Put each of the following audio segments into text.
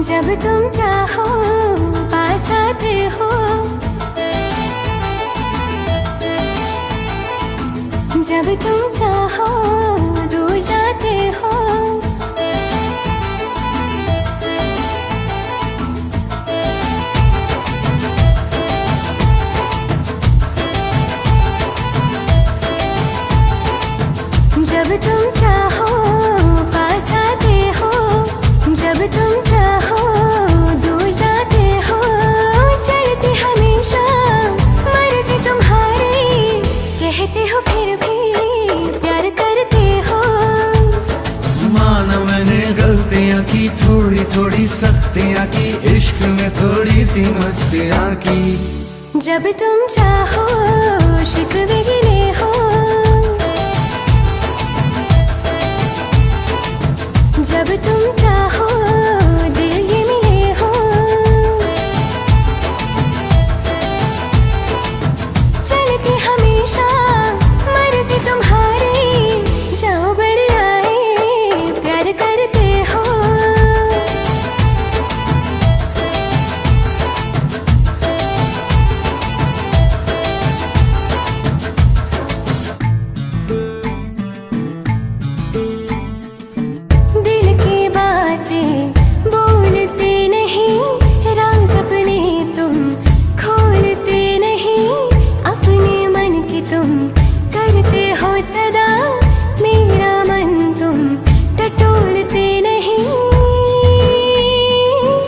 जब तुम चाहो पास आते हो, जब तुम चाहो दूर जाते हो। जब तुम चाहो पास आते हो, जब तुम चाहो दूर जाते हो। चलती हमेशा मर्जी तुम्हारी, कहते हो फिर भी प्यार करते हो। माना मैंने गलतियाँ की, थोड़ी थोड़ी सख्तियाँ की, इश्क में थोड़ी सी मस्तियाँ की। जब तुम चाहो शिकवे गिले हो, जब तुम चाहो दिल ये मिले हो। चलती हमेशा मर्जी तुम्हारी, जाओ बड़े आए प्यार करते हो। दिल की बातें बोलते नहीं, राज अपने तुम खोलते नहीं। अपने मन की तुम करते हो सदा, मेरा मन तुम टटोलते नहीं।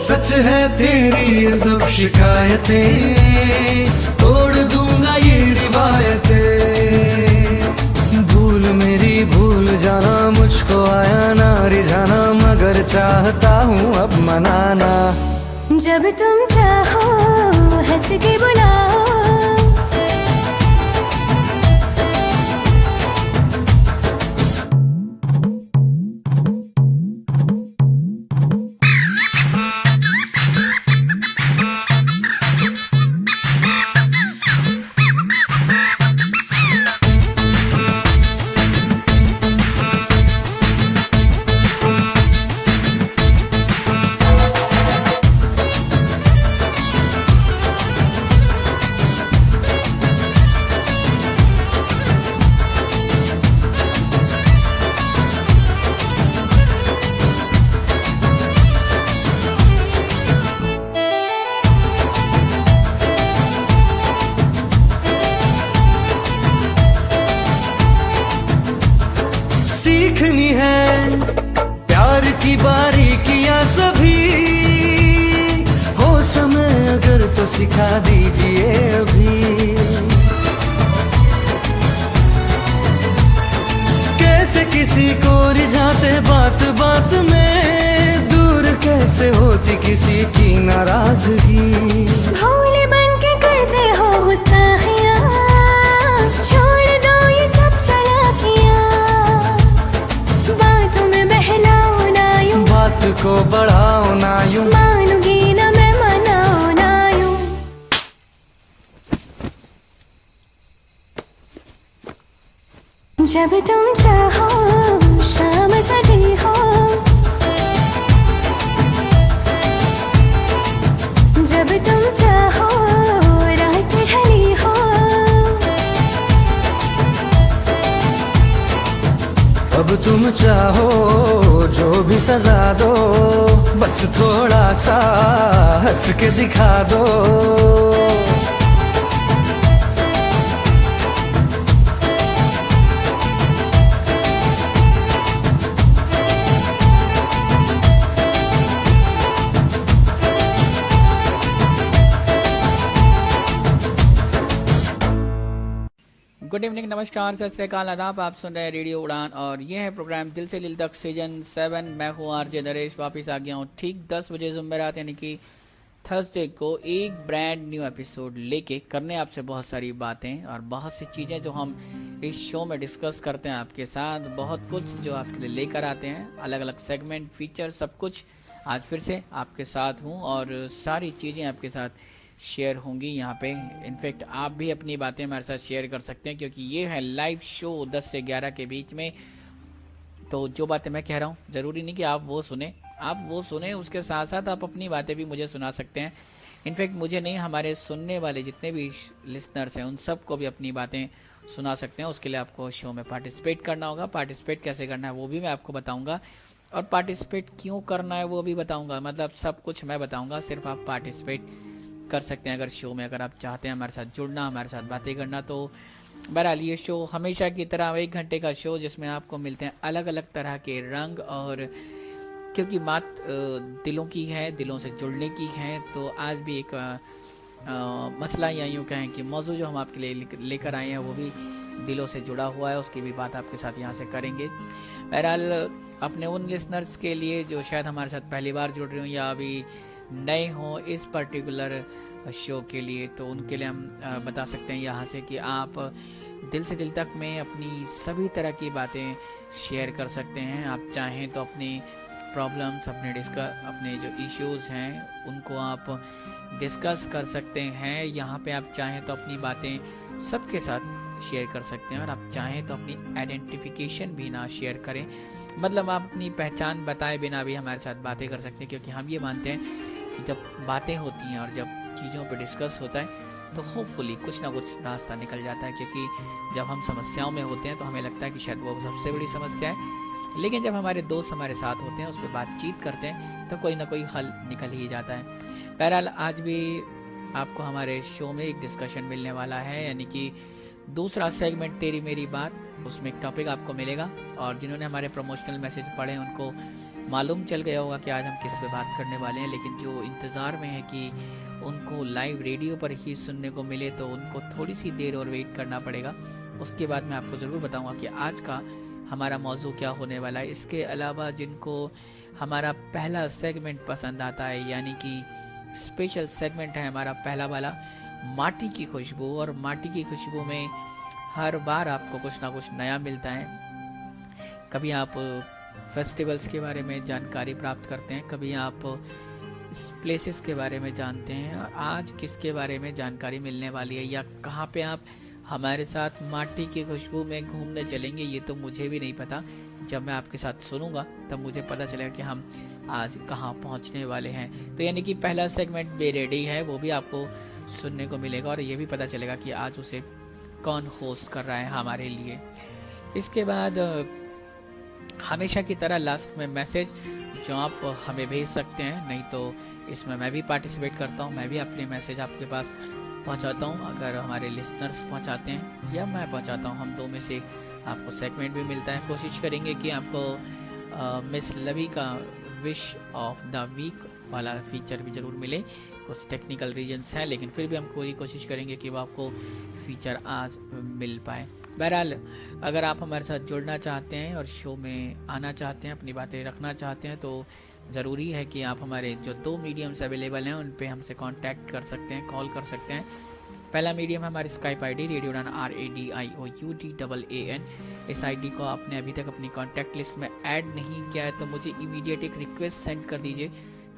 सच है तेरी ये सब शिकायतें, तोड़ दूंगा ये रिवायतें। भूल मेरी भूल जाना, मुझको आया ना रिझाना, मगर चाहता हूँ अब मनाना। जब तुम चाहो हंस के बुलाओ, सीखनी है प्यार की बारीकियां सभी, हो समय अगर तो सिखा दीजिए अभी। कैसे किसी को रिझाते बात बात में, दूर कैसे होती किसी की नाराजगी। भोले बन के करते हो गुस्ताखियाँ, छोड़ दो ये सब चालाकियाँ। बातों में बहलाओ ना यूं, बात को बढ़ाओ ना यूं, मानूंगी ना मैं मनाओ ना यूं। जब तुम चाहो शाम सजी हो, जब तुम चाहो रात ढली हो। अब तुम चाहो जो भी सजा दो, बस थोड़ा सा हंस के दिखा दो। गुड इवनिंग, नमस्कार, सत श्री अकाल, आदाब। आप सुन रहे हैं रेडियो उड़ान और ये है प्रोग्राम दिल से दिल तक सीजन 7। मैं हूँ आरजे नरेश, वापस आ गया हूँ ठीक 10 बजे जुम्मेरात यानी कि थर्सडे को एक ब्रांड न्यू एपिसोड लेके करने आपसे बहुत सारी बातें और बहुत सी चीज़ें जो हम इस शो में डिस्कस करते हैं आपके साथ। बहुत कुछ जो आपके लिए लेकर आते हैं, अलग अलग सेगमेंट, फीचर, सब कुछ आज फिर से आपके साथ हूँ और सारी चीज़ें आपके साथ शेयर होंगी यहाँ पे। इनफैक्ट आप भी अपनी बातें हमारे साथ शेयर कर सकते हैं क्योंकि ये है लाइव शो 10 से 11 के बीच में। तो जो बातें मैं कह रहा हूँ ज़रूरी नहीं कि आप वो सुने, आप वो सुने, उसके साथ साथ आप अपनी बातें भी मुझे सुना सकते हैं। इनफैक्ट मुझे नहीं, हमारे सुनने वाले जितने भी लिसनर्स हैं उन सबको भी अपनी बातें सुना सकते हैं। उसके लिए आपको शो में पार्टिसिपेट करना होगा। पार्टिसिपेट कैसे करना है वो भी मैं आपको बताऊंगा, और पार्टिसिपेट क्यों करना है वो भी बताऊंगा। मतलब सब कुछ मैं बताऊंगा, सिर्फ आप पार्टिसिपेट कर सकते हैं अगर शो में, अगर आप चाहते हैं हमारे साथ जुड़ना, हमारे साथ बातें करना। तो बहरहाल ये शो हमेशा की तरह 1 घंटे का शो, जिसमें आपको मिलते हैं अलग अलग तरह के रंग, और क्योंकि बात दिलों की है, दिलों से जुड़ने की है, तो आज भी एक मसला या यूँ कहें कि मौजू जो हम आपके लिए लेकर आए हैं वो भी दिलों से जुड़ा हुआ है, उसकी भी बात आपके साथ यहाँ से करेंगे। बहरहाल अपने उन लिसनर्स के लिए जो शायद हमारे साथ पहली बार जुड़ रहे हों या अभी नए हों इस पर्टिकुलर शो के लिए, तो उनके लिए हम बता सकते हैं यहाँ से कि आप दिल से दिल तक में अपनी सभी तरह की बातें शेयर कर सकते हैं। आप चाहें तो अपनी प्रॉब्लम्स, अपने जो इश्यूज़ हैं उनको आप डिस्कस कर सकते हैं। यहाँ पे आप चाहें तो अपनी बातें सबके साथ शेयर कर सकते हैं, और आप चाहें तो अपनी आइडेंटिफिकेशन भी ना शेयर करें, मतलब आप अपनी पहचान बताए बिना भी हमारे साथ बातें कर सकते हैं। क्योंकि हम ये मानते हैं कि जब बातें होती हैं और जब चीज़ों पे डिस्कस होता है तो होपफुली कुछ ना कुछ रास्ता निकल जाता है। क्योंकि जब हम समस्याओं में होते हैं तो हमें लगता है कि शायद वो सबसे बड़ी समस्या है, लेकिन जब हमारे दोस्त हमारे साथ होते हैं, उस पर बातचीत करते हैं, तो कोई ना कोई हल निकल ही जाता है। बहरहाल आज भी आपको हमारे शो में एक डिस्कशन मिलने वाला है, यानी कि दूसरा सेगमेंट तेरी मेरी बात, उसमें एक टॉपिक आपको मिलेगा। और जिन्होंने हमारे प्रमोशनल मैसेज पढ़े उनको मालूम चल गया होगा कि आज हम किस पे बात करने वाले हैं, लेकिन जो इंतज़ार में है कि उनको लाइव रेडियो पर ही सुनने को मिले तो उनको थोड़ी सी देर और वेट करना पड़ेगा। उसके बाद मैं आपको ज़रूर बताऊंगा कि आज का हमारा मौजू क्या होने वाला है। इसके अलावा जिनको हमारा पहला सेगमेंट पसंद आता है, यानी कि स्पेशल सेगमेंट है हमारा पहला वाला, माटी की खुशबू, और माटी की खुशबू में हर बार आपको कुछ ना कुछ नया मिलता है। कभी आप फेस्टिवल्स के बारे में जानकारी प्राप्त करते हैं, कभी आप प्लेसेस के बारे में जानते हैं, और आज किसके बारे में जानकारी मिलने वाली है या कहाँ पे आप हमारे साथ माटी की खुशबू में घूमने चलेंगे, ये तो मुझे भी नहीं पता। जब मैं आपके साथ सुनूंगा तब मुझे पता चलेगा कि हम आज कहाँ पहुँचने वाले हैं। तो यानी कि पहला सेगमेंट बे रेडी है, वो भी आपको सुनने को मिलेगा, और ये भी पता चलेगा कि आज उसे कौन होस्ट कर रहा है हमारे लिए। इसके बाद हमेशा की तरह लास्ट में मैसेज जो आप हमें भेज सकते हैं, नहीं तो इसमें मैं भी पार्टिसिपेट करता हूँ, मैं भी अपने मैसेज आपके पास पहुँचाता हूँ। अगर हमारे लिसनर्स पहुँचाते हैं या मैं पहुँचाता हूँ, हम दो में से आपको सेगमेंट भी मिलता है। कोशिश करेंगे कि आपको मिस लवी का विश ऑफ द वीक वाला फीचर भी ज़रूर मिले। कुछ टेक्निकल रीजंस हैं, लेकिन फिर भी हम पूरी कोशिश करेंगे कि वो आपको फीचर आज मिल पाए। बहरहाल अगर आप हमारे साथ जुड़ना चाहते हैं और शो में आना चाहते हैं, अपनी बातें रखना चाहते हैं, तो ज़रूरी है कि आप हमारे जो 2 मीडियम्स अवेलेबल हैं उन पे हमसे कांटेक्ट कर सकते हैं, कॉल कर सकते हैं। पहला मीडियम है हमारी स्काइप आईडी रेडियो उड़ान RADIOUDAAN। इस आईडी को आपने अभी तक अपनी कॉन्टैक्ट लिस्ट में ऐड नहीं किया है तो मुझे इमीडिएट एक रिक्वेस्ट सेंड कर दीजिए,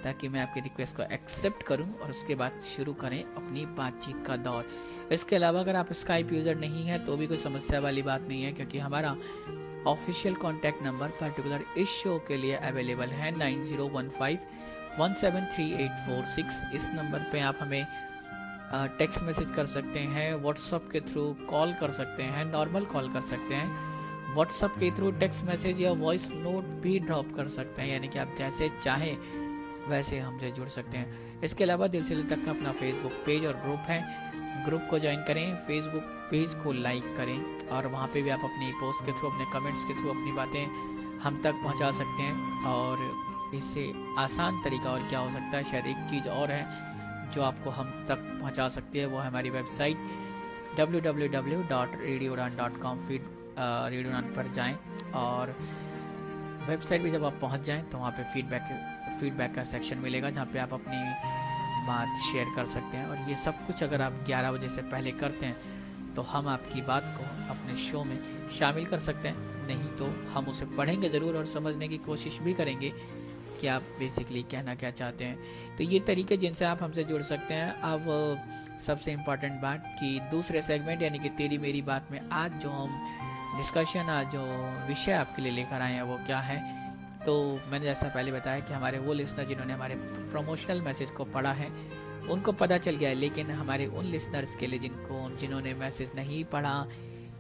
ताकि मैं आपकी रिक्वेस्ट को एक्सेप्ट करूं और उसके बाद शुरू करें अपनी बातचीत का दौर। इसके अलावा अगर आप स्काइप यूज़र नहीं हैं तो भी कोई समस्या वाली बात नहीं है, क्योंकि हमारा ऑफिशियल कॉन्टैक्ट नंबर पर्टिकुलर इस शो के लिए अवेलेबल है 9015173846। इस नंबर पे आप हमें टेक्स्ट मैसेज कर सकते हैं, व्हाट्सएप के थ्रू कॉल कर सकते हैं, नॉर्मल कॉल कर सकते हैं, व्हाट्सएप के थ्रू टेक्स्ट मैसेज या वॉइस नोट भी ड्रॉप कर सकते हैं, यानी कि आप जैसे चाहें वैसे हमसे जुड़ सकते हैं। इसके अलावा दिल से दिल तक का अपना फेसबुक पेज और ग्रुप है, ग्रुप को ज्वाइन करें, फेसबुक पेज को लाइक करें, और वहाँ पे भी आप अपनी पोस्ट के थ्रू, अपने कमेंट्स के थ्रू अपनी बातें हम तक पहुँचा सकते हैं। और इससे आसान तरीका और क्या हो सकता है, शायद एक चीज़ और है जो आपको हम तक पहुंचा सकती है, वो है हमारी वेबसाइट www.radioudan.com। रेडियो उड़ान पर जाएं और वेबसाइट पे जब आप पहुंच जाएं तो वहाँ पे फीडबैक का सेक्शन मिलेगा, जहाँ पे आप अपनी बात शेयर कर सकते हैं। और ये सब कुछ अगर आप 11 बजे से पहले करते हैं तो हम आपकी बात को अपने शो में शामिल कर सकते हैं, नहीं तो हम उसे पढ़ेंगे ज़रूर और समझने की कोशिश भी करेंगे कि आप बेसिकली कहना क्या चाहते हैं। तो ये तरीके जिनसे आप हमसे जुड़ सकते हैं। अब सबसे इम्पॉर्टेंट बात कि दूसरे सेगमेंट यानी कि तेरी मेरी बात में आज जो हम डिस्कशन, आज जो विषय आपके लिए लेकर आए हैं वो क्या है, तो मैंने जैसा पहले बताया कि हमारे वो लिसनर जिन्होंने हमारे प्रमोशनल मैसेज को पढ़ा है उनको पता चल गया है, लेकिन हमारे उन लिसनर्स के लिए जिन्होंने मैसेज नहीं पढ़ा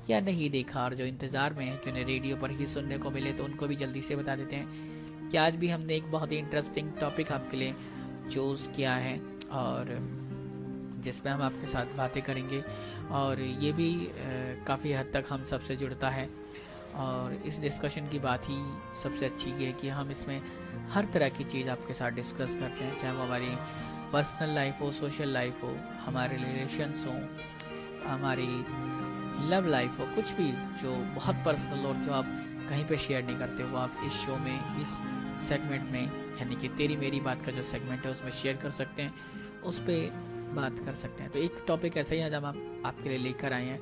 या नहीं देखा और जो इंतज़ार में है कि उन्हें रेडियो पर ही सुनने को मिले, तो उनको भी जल्दी से बता देते हैं कि आज भी हमने एक बहुत ही इंटरेस्टिंग टॉपिक आपके लिए चूज़ किया है और जिसमें हम आपके साथ बातें करेंगे और ये भी काफ़ी हद तक हम सबसे जुड़ता है। और इस डिस्कशन की बात ही सबसे अच्छी ये है कि हम इसमें हर तरह की चीज़ आपके साथ डिस्कस करते हैं, चाहे वो हमारी पर्सनल लाइफ हो, सोशल लाइफ हो, हमारे रिलेशंस हो, हमारी लव लाइफ हो, कुछ भी जो बहुत पर्सनल और जो आप कहीं पे शेयर नहीं करते वो आप इस शो में, इस सेगमेंट में, यानी कि तेरी मेरी बात का जो सेगमेंट है उसमें शेयर कर सकते हैं, उस पर बात कर सकते हैं। तो एक टॉपिक ऐसा ही है जब हम आपके लिए लेकर आए हैं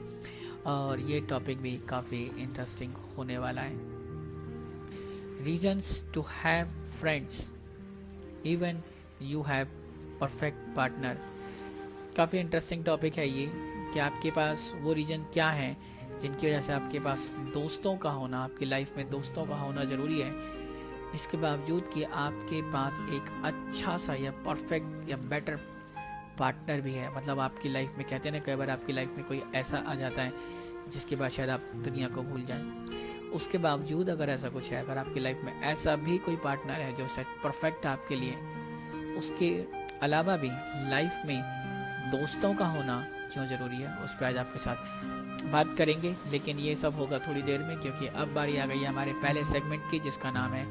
और ये टॉपिक भी काफ़ी इंटरेस्टिंग होने वाला है। Reasons to have friends even you have perfect partner. काफ़ी इंटरेस्टिंग टॉपिक है ये कि आपके पास वो रीज़न क्या है जिनकी वजह से आपके पास दोस्तों का होना, आपकी लाइफ में दोस्तों का होना ज़रूरी है, इसके बावजूद कि आपके पास एक अच्छा सा या परफेक्ट या बेटर पार्टनर भी है। मतलब आपकी लाइफ में कहते हैं ना, कई बार आपकी लाइफ में कोई ऐसा आ जाता है जिसके बाद शायद आप दुनिया को भूल जाएं, उसके बावजूद अगर ऐसा कुछ है, अगर आपकी लाइफ में ऐसा भी कोई पार्टनर है जो शायद परफेक्ट आपके लिए, उसके अलावा भी लाइफ में दोस्तों का होना क्यों ज़रूरी है, उस पर आज आपके साथ बात करेंगे। लेकिन ये सब होगा थोड़ी देर में, क्योंकि अब बारी आ गई है हमारे पहले सेगमेंट की, जिसका नाम है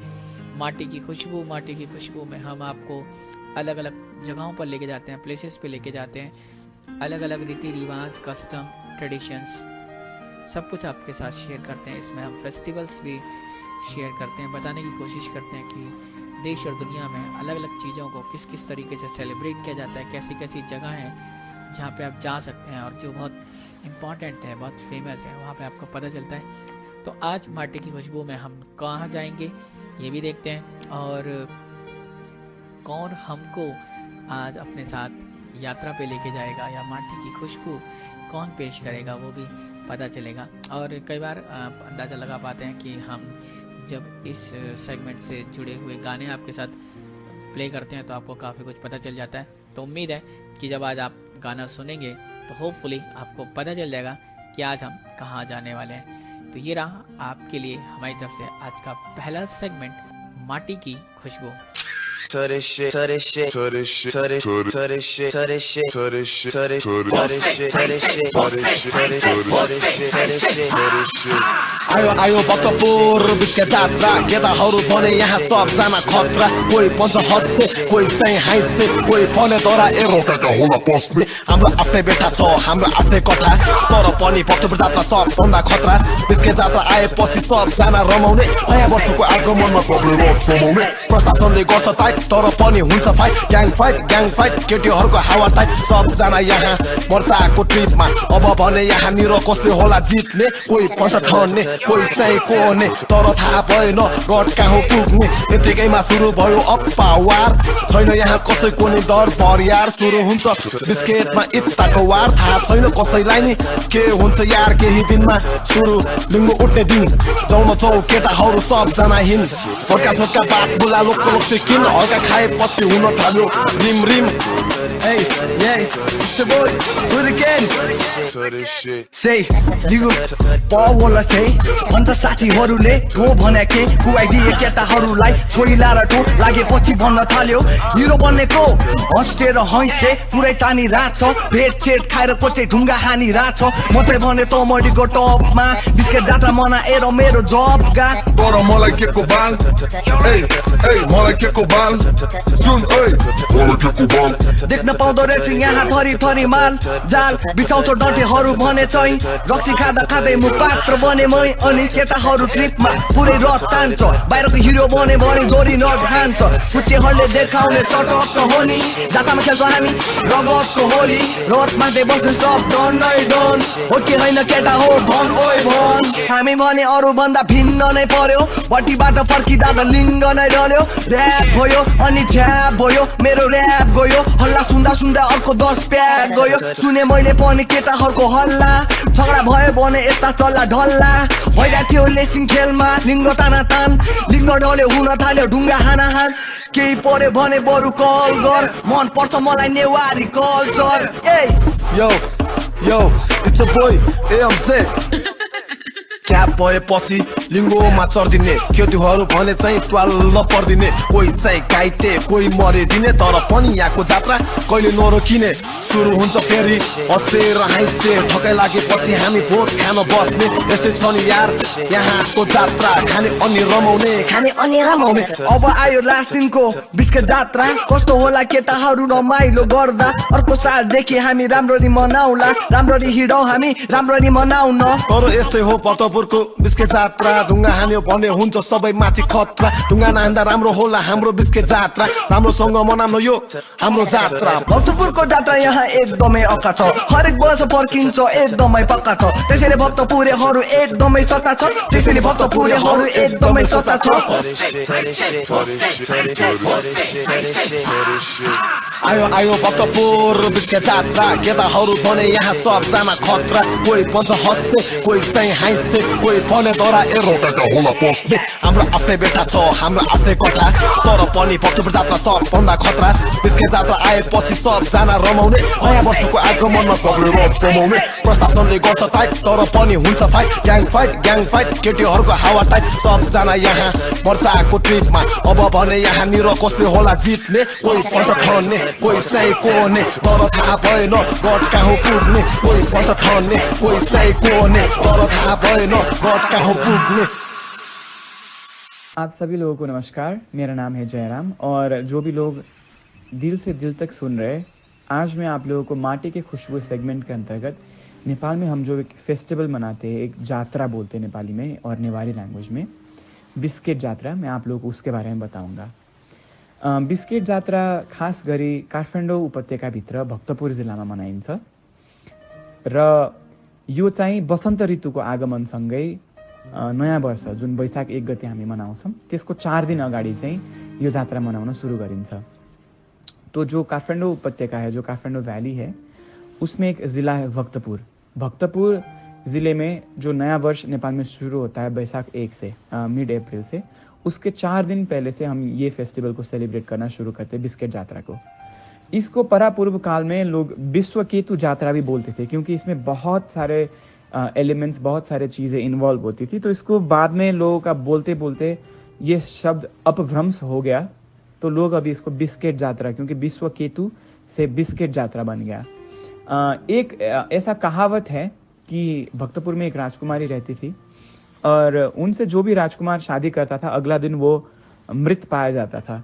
माटी की खुशबू। माटी की खुशबू में हम आपको अलग अलग जगहों पर लेके जाते हैं, प्लेसेस पे लेके जाते हैं, अलग अलग रीति रिवाज, कस्टम, ट्रेडिशंस, सब कुछ आपके साथ शेयर करते हैं। इसमें हम फेस्टिवल्स भी शेयर करते हैं, बताने की कोशिश करते हैं कि देश और दुनिया में अलग अलग चीज़ों को किस किस तरीके से सेलिब्रेट किया जाता है, कैसी कैसी जगह हैं जहाँ पे आप जा सकते हैं और जो बहुत इम्पॉर्टेंट है, बहुत फेमस है, वहाँ पे आपको पता चलता है। तो आज माटी की खुशबू में हम कहाँ जाएंगे ये भी देखते हैं और कौन हमको आज अपने साथ यात्रा पे लेके जाएगा या माटी की खुशबू कौन पेश करेगा वो भी पता चलेगा। और कई बार आप अंदाज़ा लगा पाते हैं कि हम जब इस सेगमेंट से जुड़े हुए गाने आपके साथ प्ले करते हैं तो आपको काफ़ी कुछ पता चल जाता है। तो उम्मीद है कि जब आज आप गाना सुनेंगे तो होपफुली आपको पता चल जाएगा कि आज हम कहाँ जाने वाले हैं। तो ये रहा आपके लिए हमारी तरफ से आज का पहला सेगमेंट, माटी की खुशबू। आयो आयो भक्तपुर बिचका जात्रा, केटाहरू भने यहाँ सबजना खतरा, कोही पञ्च हस्से, कोही चाहिँ हाइसे, कोही भने तोरा एरोटाका होला पस्ने। हाम्रो आफ्नै बेटा छ, हाम्रो आफ्नै कथा, तर पनि भक्तपुर जात्रा सबभन्दा खतरा। बिचका जात्रा आएपछि सबजना रमाउने, नयाँ वर्षको आगमनमा सबले रड समाउने। प्रशासनले गर्छ टाइट तर पनि हुन्छ फाइट, ग्याङ फाइट, केटीहरूको हावा टाइट, सबजना यहाँ मर्चाको ट्रिपमा। अब भने यहाँनिर कसले होला जित्ने, कोही भन्छ ठन्ने, कोही चाहिँ कोने, तर थाहा भएन रड कहाँ पुग्ने। यतिकैमा सुरु भयो अप्पावार, छैन यहाँ कसैको नि डर परियार। सुरु हुन्छ बिस्केटमा इत्ताको वार, थाहा छैन कसैलाई नि के हुन्छ यार केही दिनमा। सुरु लिङ्गो उठ्ने दिन, जाउँ केटाहरू सबजना हिँड, हल्का छोटका बात बुला लोकको लोक्से किन, हल्का खाएपछि हुन थाल्यो रिम रिम। Hey, yeah, it's the boy, do it again. Say, you पावला say, भन्छ साथीहरूले हो भने के कुवाइदिए केटाहरूलाई, छोइला र टो लागेपछि भन्न थाल्यो हिरो बनेको हस्टेर हैसे पुरै तानी राछ, भेटचेट खाएर कोचे ढुङ्गा हानी राछ। म चाहिँ भने तमडीको टपमा बिस्केट जात्रा मनाएर मेरो जब गा, तर मलाई के को बाल, ए मलाई के को बाल, सुन ए मलाई के को बाल, देख्न पाउँदो रहेछ यहाँ थरी थरी माल जाल बिसाउँछ डटेहरू भने चाहिँ रक्सी खाँदा खाँदै म पात्र बने मै। अनि केटाहरू ट्रिपमा पुरै रथ तान्छ, बाहिरको हिरो बने भने दोरी नट हान्छ। कुचेहरूले देखाउने चटक्क हो नि, जातामा खेल्छौँ हामी रगतको होली, रथमा बस्ने सब डन नै डन हो कि होइन केटा हो भन ओइ भन। हामी भने अरूभन्दा भिन्न नै पर्यो, बटीबाट फर्किँदा त लिङ्ग नै डल्यो। ऱ्याप भयो अनि झ्याप भयो, मेरो ऱ्याप गयो, हल्ला सुन्दा सुन्दा अर्को 10 प्याक गयो। सुने मैले पनि केटाहरूको हल्ला, झगडा भयो भने यता चल्ला ढल्ला, भइरहेको थियो लेसिङ खेलमा लिङ्ग तानातान लिङ्ग ढल्यो हुन थाल्यो ढुङ्गा हानाहान केही पर्यो भने बरु कल गर मन पर्छ मलाई Newari culture A yo it's a boy AMJ च्याप भएपछि लिङ्गोमा चढिदिने केटीहरू भने चाहिँ ट्वाल्न पर्दिने कोही चाहिँ घाइते कोही मरिदिने तर पनि यहाँको जात्रा कहिले नरोकिने सुरु हुन्छ फेरि हँसेर हाँसे ठकै लागेपछि हामी भोज खान बस्ने यस्तै छ नि यार यहाँको जात्रा खाने अनि रमाउने अब आयो लास्ट दिनको बिस्केट जात्रा कस्तो होला केटाहरू रमाइलो गर्दा अर्को सालदेखि हामी राम्ररी मनाउला राम्ररी हिँडौँ हामी राम्ररी मनाउन तर यस्तै हो भक्तपुरको बिस्केट जात्रा ढुङ्गा हान्यो भने हुन्छ सबै माथि खतरा ढुङ्गा नहान्दा राम्रो होला हाम्रो बिस्केट जात्रा राम्रोसँग मनाउन यो हाम्रो जात्रा भक्तपुरको जात्रा यहाँ एकदमै अक्का छ हरेक वर्ष फर्किन्छ एकदमै पक्का छ त्यसैले भक्तपुरेहरू एकदमै सच्चा छ त्यसैले भक्तपुरेहरू एकदमै सच्चा छ आयो भक्तपुर बिस्केट जात्रा केटाहरू भने यहाँ सबजना खतरा कोही पन्छ हँसे कोही चाहिँ हाँसे कोही भने धरा एरोटाका होला पस्ने हाम्रो आफ्नै बेटा छ हाम्रो आफ्नै कटा तर पनि भक्तपुर जात्रा सबभन्दा खतरा बिस्केट जात्रा आएपछि सबजना रमाउने नयाँ वर्षको आगमनमा सबले रड समाउने प्रशासनले गर्छ टाइट तर पनि हुन्छ फाइट ग्याङ फाइट केटीहरूको हावा टाइट सबजना यहाँ वर्षाको ट्रिपमा अब भने यहाँनिर कसले होला जित्ने कोही पन्छ ठन्ने कोही चाहिँ कोने तर थाहा भएन गड कहाँ पुग्ने कोही पन्छ ठन्ने कोही चाहिँ कोने तर थाहा भएन गड कहाँ पुग्ने। आप सभी लोगों को नमस्कार, मेरा नाम है जयराम और जो भी लोग दिल से दिल तक सुन रहे हैं, आज मैं आप लोगों को माटी के खुशबू सेगमेंट के अंतर्गत नेपाल में हम जो एक फेस्टिवल मनाते हैं, एक जात्रा बोलते हैं नेपाली में और नेवारी लैंग्वेज में, बिस्केट जात्रा, मैं आप लोगों को उसके बारे में बताऊंगा। बिस्केट जात्रा खास गरी काठमाडौँ उपत्यकाभित्र भक्तपुर जिल्लामा मनाइन्छ र यो चाहिँ वसन्त ऋतुको आगमनसँगै नयाँ वर्ष जुन वैशाख 1 गते हामी मनाउँछौँ त्यसको 4 दिन अगाडि चाहिँ यो जात्रा मनाउन सुरु गरिन्छ। तो जो काठमाडौँ उपत्यका है, जो काठमाडौँ वैली है, उसमें एक ज़िला है भक्तपुर। भक्तपुर ज़िले में जो नया वर्ष नेपाल में शुरू होता है वैशाख 1 से मिड अप्रैल से, उसके 4 दिन पहले से हम ये फेस्टिवल को सेलिब्रेट करना शुरू करते हैं, बिस्केट जात्रा को। इसको परापूर्व काल में लोग विश्वकेतु जात्रा भी बोलते थे क्योंकि इसमें बहुत सारे एलिमेंट्स, बहुत सारे चीज़ें इन्वॉल्व होती थी। तो इसको बाद में लोगों का बोलते बोलते ये शब्द अपभ्रंश हो गया, तो लोग अभी इसको बिस्केट जात्रा, क्योंकि विश्वकेतु से बिस्केट जात्रा बन गया। एक ऐसा कहावत है कि भक्तपुर में एक राजकुमारी रहती थी और उनसे जो भी राजकुमार शादी करता था अगला दिन वो मृत पाया जाता था।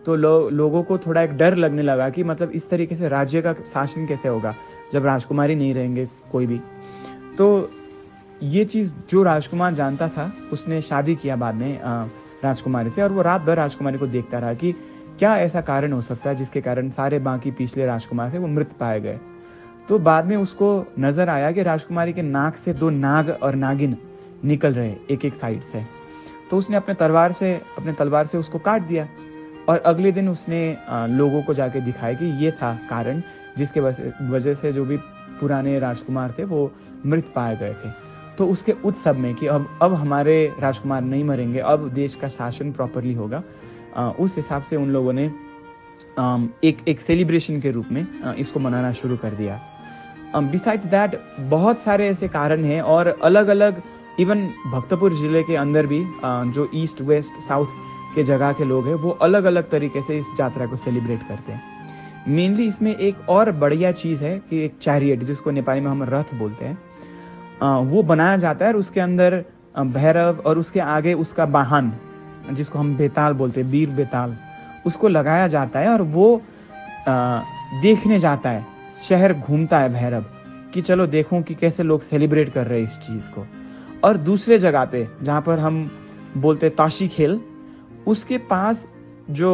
तो लोगों को थोड़ा एक डर लगने लगा कि मतलब इस तरीके से राज्य का शासन कैसे होगा जब राजकुमारी नहीं रहेंगे कोई भी। तो ये चीज़ जो राजकुमार जानता था उसने शादी किया बाद में राजकुमारी से, और वो रात भर राजकुमारी को देखता रहा कि क्या ऐसा कारण हो सकता है जिसके कारण सारे बाकी पिछले राजकुमार थे वो मृत पाए गए। तो बाद में उसको नजर आया कि राजकुमारी के नाक से 2 नाग और नागिन निकल रहे एक साइड से। तो उसने अपने तलवार से उसको काट दिया और अगले दिन उसने लोगों को जाके दिखाया कि ये था कारण जिसके वजह से जो भी पुराने राजकुमार थे वो मृत पाए गए थे। तो उसके उत्सव में कि अब हमारे राजकुमार नहीं मरेंगे, अब देश का शासन प्रॉपरली होगा, उस हिसाब से उन लोगों ने एक सेलिब्रेशन के रूप में इसको मनाना शुरू कर दिया। बिसाइड्स दैट बहुत सारे ऐसे कारण हैं और अलग अलग, इवन भक्तपुर ज़िले के अंदर भी जो ईस्ट वेस्ट साउथ के जगह के लोग हैं वो अलग अलग तरीके से इस जात्रा को सेलिब्रेट करते हैं। मेनली इसमें एक और बढ़िया चीज़ है कि एक चैरियट, जिसको नेपाली में हम रथ बोलते हैं, वो बनाया जाता है और उसके अंदर भैरव और उसके आगे उसका वाहन जिसको हम बेताल बोलते हैं, वीर बेताल, उसको लगाया जाता है और वो देखने जाता है, शहर घूमता है भैरव कि चलो देखूं कि कैसे लोग सेलिब्रेट कर रहे हैं इस चीज़ को। और दूसरे जगह पे जहाँ पर हम बोलते हैं ताशी खेल, उसके पास जो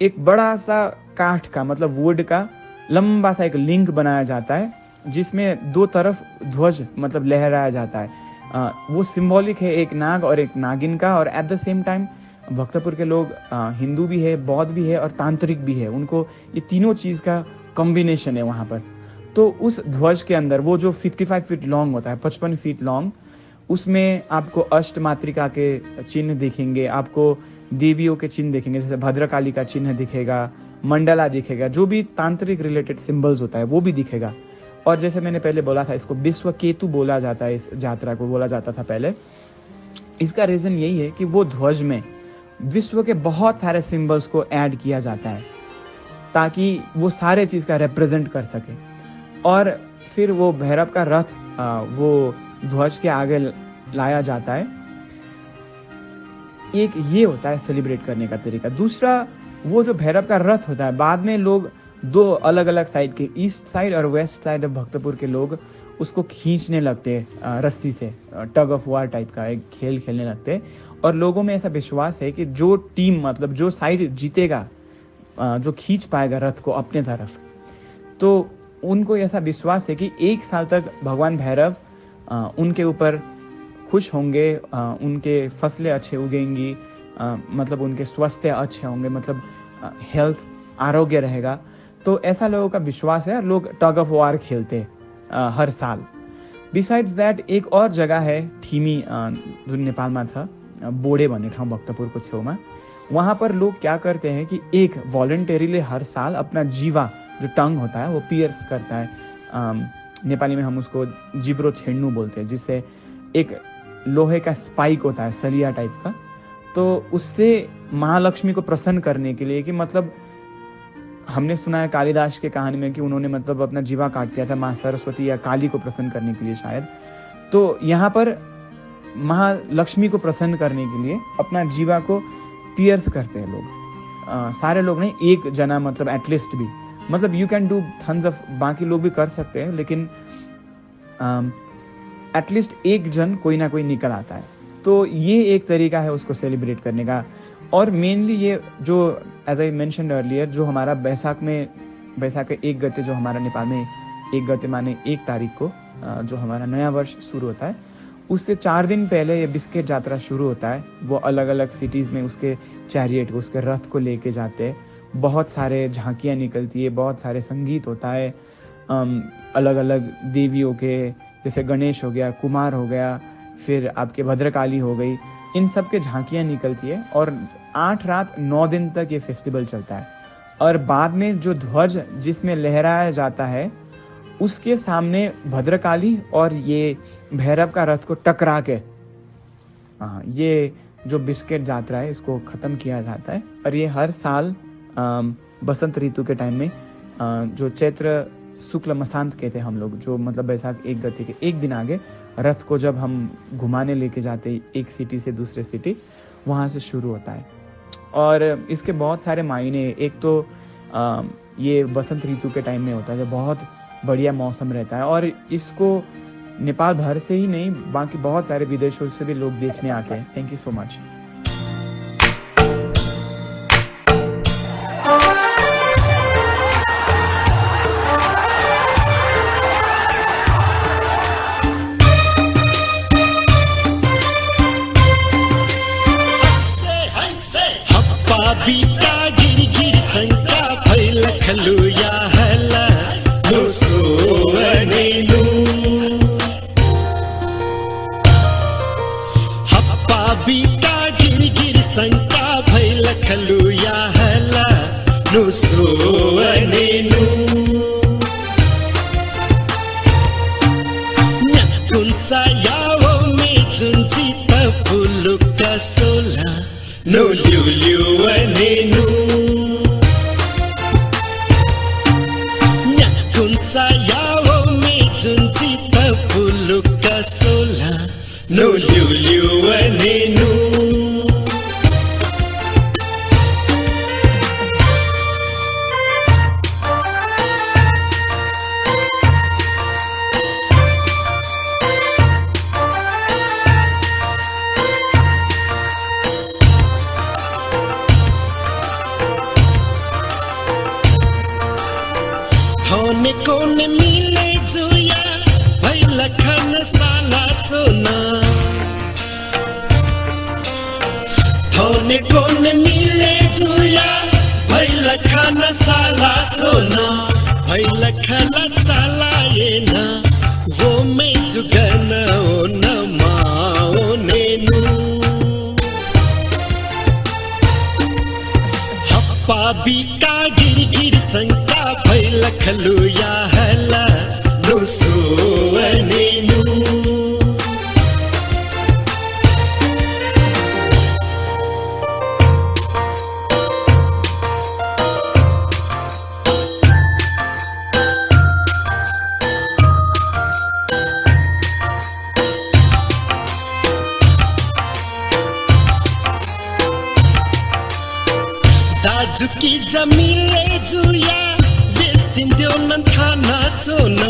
एक बड़ा सा काठ का मतलब वुड का लंबा सा एक लिंक बनाया जाता है जिसमें 2 तरफ ध्वज मतलब लहराया जाता है। वो सिंबॉलिक है एक नाग और एक नागिन का, और at the same time Bhaktapur के लोग हिंदू भी है, बौद्ध भी है और तांत्रिक भी है, उनको ये तीनों चीज़ का कॉम्बिनेशन है वहाँ पर। तो उस ध्वज के अंदर वो जो 55 फीट लॉन्ग होता है, 55 फीट लॉन्ग, उसमें आपको अष्टमातृका के चिन्ह दिखेंगे, आपको देवियों के चिन्ह दिखेंगे, जैसे भद्रकाली का चिन्ह दिखेगा, मंडला दिखेगा, जो भी तांत्रिक रिलेटेड सिंबल्स होता है वो भी दिखेगा। और जैसे मैंने पहले बोला था, इसको विश्व केतु बोला जाता है, इस यात्रा को बोला जाता था पहले। इसका रीज़न यही है कि वो ध्वज में विश्व के बहुत सारे सिंबल्स को ऐड किया जाता है ताकि वो सारे चीज़ का रिप्रेजेंट कर सके। और फिर वो भैरव का रथ वो ध्वज के आगे लाया जाता है। एक ये होता है सेलिब्रेट करने का तरीका। दूसरा, वो जो भैरव का रथ होता है, बाद में लोग दो अलग अलग साइड के, ईस्ट साइड और वेस्ट साइड ऑफ भक्तपुर के लोग उसको खींचने लगते हैं रस्सी से, टग ऑफ वार टाइप का एक खेल खेलने लगते हैं। और लोगों में ऐसा विश्वास है कि जो टीम, मतलब जो साइड जीतेगा, जो खींच पाएगा रथ को अपने तरफ, तो उनको ऐसा विश्वास है कि 1 साल तक भगवान भैरव उनके ऊपर खुश होंगे, उनके फसलें अच्छे उगेंगी, मतलब उनके स्वास्थ्य अच्छे होंगे, मतलब हेल्थ, आरोग्य रहेगा। तो ऐसा लोगों का विश्वास है। लोग टग ऑफ वार खेलते हैं हर साल। बिसाइड्स दैट एक और जगह है ठिमी, जुन नेपालमा छ, बोडे भन्ने ठाउँ भक्तपुरको छेउमा। वहाँ पर लोग क्या करते हैं कि एक वॉलंटरीली हर साल अपना जीवा, जो टंग होता है, वो पियर्स करता है। नेपाली में हम उसको जिब्रो छेड्नु बोलते हैं, जिससे एक लोहे का स्पाइक होता है, सलिया टाइप का। तो उससे महालक्ष्मी को प्रसन्न करने के लिए, कि मतलब हमने सुना है कालिदास के कहानी में कि उन्होंने मतलब अपना जीवा काट दिया था माँ सरस्वती या काली को प्रसन्न करने के लिए शायद। तो यहाँ पर महालक्ष्मी को प्रसन्न करने के लिए अपना जीवा को पियर्स करते हैं लोग। सारे लोग नहीं, एक जना मतलब एटलीस्ट भी, मतलब यू कैन डू थन्स ऑफ, बाकी लोग भी कर सकते हैं, लेकिन एटलीस्ट एक जन कोई ना कोई निकल आता है। तो ये एक तरीका है उसको सेलिब्रेट करने का। और मेनली ये जो एज आई मेंशन्ड अर्लियर, जो हमारा बैसाख के 1 गते, जो हमारा नेपाल में 1 गते माने 1 तारीख को जो हमारा नया वर्ष शुरू होता है, उससे 4 दिन पहले ये बिस्किट यात्रा शुरू होता है। वो अलग अलग सिटीज़ में उसके चैरियट को, उसके रथ को लेके जाते हैं। बहुत सारे झांकियाँ निकलती है, बहुत सारे संगीत होता है, अलग अलग देवियों के, जैसे गणेश हो गया, कुमार हो गया, फिर आपके भद्रकाली हो गई, इन सब के झांकियाँ निकलती है। और 8 रात 9 दिन तक ये फेस्टिवल चलता है। और बाद में जो ध्वज जिसमें लहराया जाता है, उसके सामने भद्रकाली और ये भैरव का रथ को टकरा के ये जो बिस्किट यात्रा है, इसको ख़त्म किया जाता है। और ये हर साल बसंत ऋतु के टाइम में, जो चैत्र शुक्ल मसांत कहते हैं हम लोग, जो मतलब बैसाख 1 गते के 1 दिन आगे रथ को जब हम घुमाने लेके जाते एक सिटी से दूसरे सिटी, वहाँ से शुरू होता है। और इसके बहुत सारे मायने। एक तो ये बसंत ऋतु के टाइम में होता है, जो बहुत बढ़िया मौसम रहता है। और इसको नेपाल भर से ही नहीं, बाकी बहुत सारे विदेशों से भी लोग देखने आते हैं। Thank you so much. बीता गिर संका फैल खलुया हला नो सोनेनु हप्पा बीता गिर संका फैल खलुया हला नो सोनेनु नकुंचा यावो में जुंजी तपुलुका सोला no liu anenu nyakunta yawo me junji tapuluka sola no liu anenu कोने मिले जुया भैला खान साला चोना थोने कोने मिले जुया भैला खान साला चोना भैला खान साला ये ना वो में जुगना ओ नमा बिका गिरगिर शंका भैल खलुया हला नुसुवनेनु दाजुकी जमिले जुया ये सिंध्यो नन्थाना चोना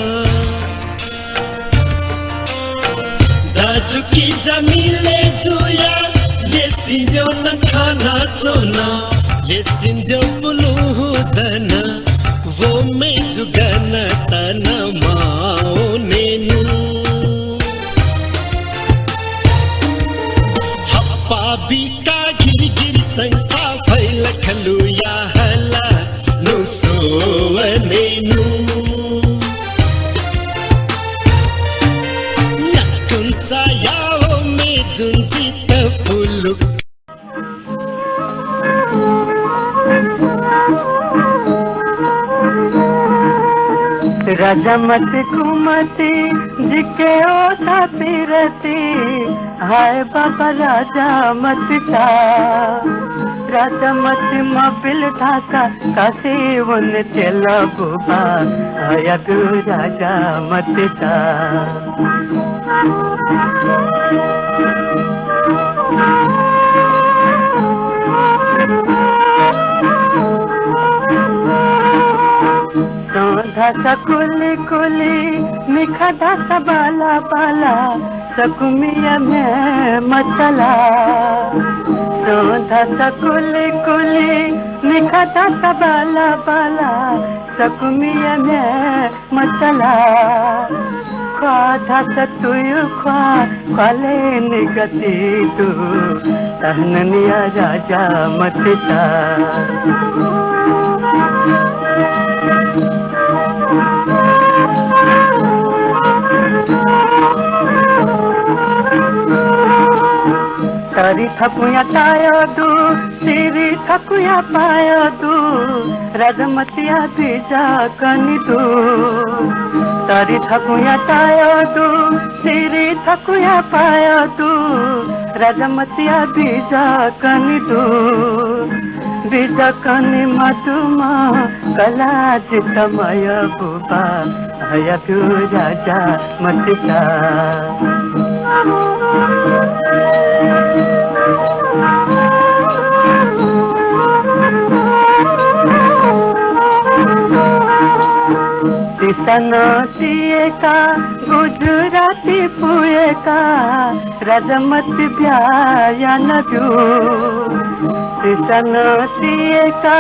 दाजुकी जमिले जुया ये सिंध्यो नन्थाना चोना ये सिंध्यो पुलुदना वो में जुगन तना माओनेनु हप्पा बिका गिरगिर संका भैल खलुया हला नुसुवनेनु नकुंचा याओ में जुंजित पुलुक रजमत कुमती जिके ओसा पिरती हाय बाबा राजमत का राजमत मबिल धाका कासे वन चला बुबा हाय तू राजमत का धासा कुली कुली मिखा धासा बाला बाला सकुमिया में मचला धासा कुली कुली मिखा धासा बाला बाला सकुमिया में मचला ख्वा धासा तुयु ख्वा ख्वाले निगती तू तहननिया राजा मचता तारी थकुया तायो दू तेरी थकुया पायो दू राजमतिया बीजा कनी दू तारी थकुया तायो दू तेरी थकुया पायो दू राजमतिया बीजा कनी दू बीजा कनी मधुमा कला जितमय बुबा हया तू राजा मतिका सनोसिएका गुजराती पुएका राजमत ब्याया नजू सनोसिएका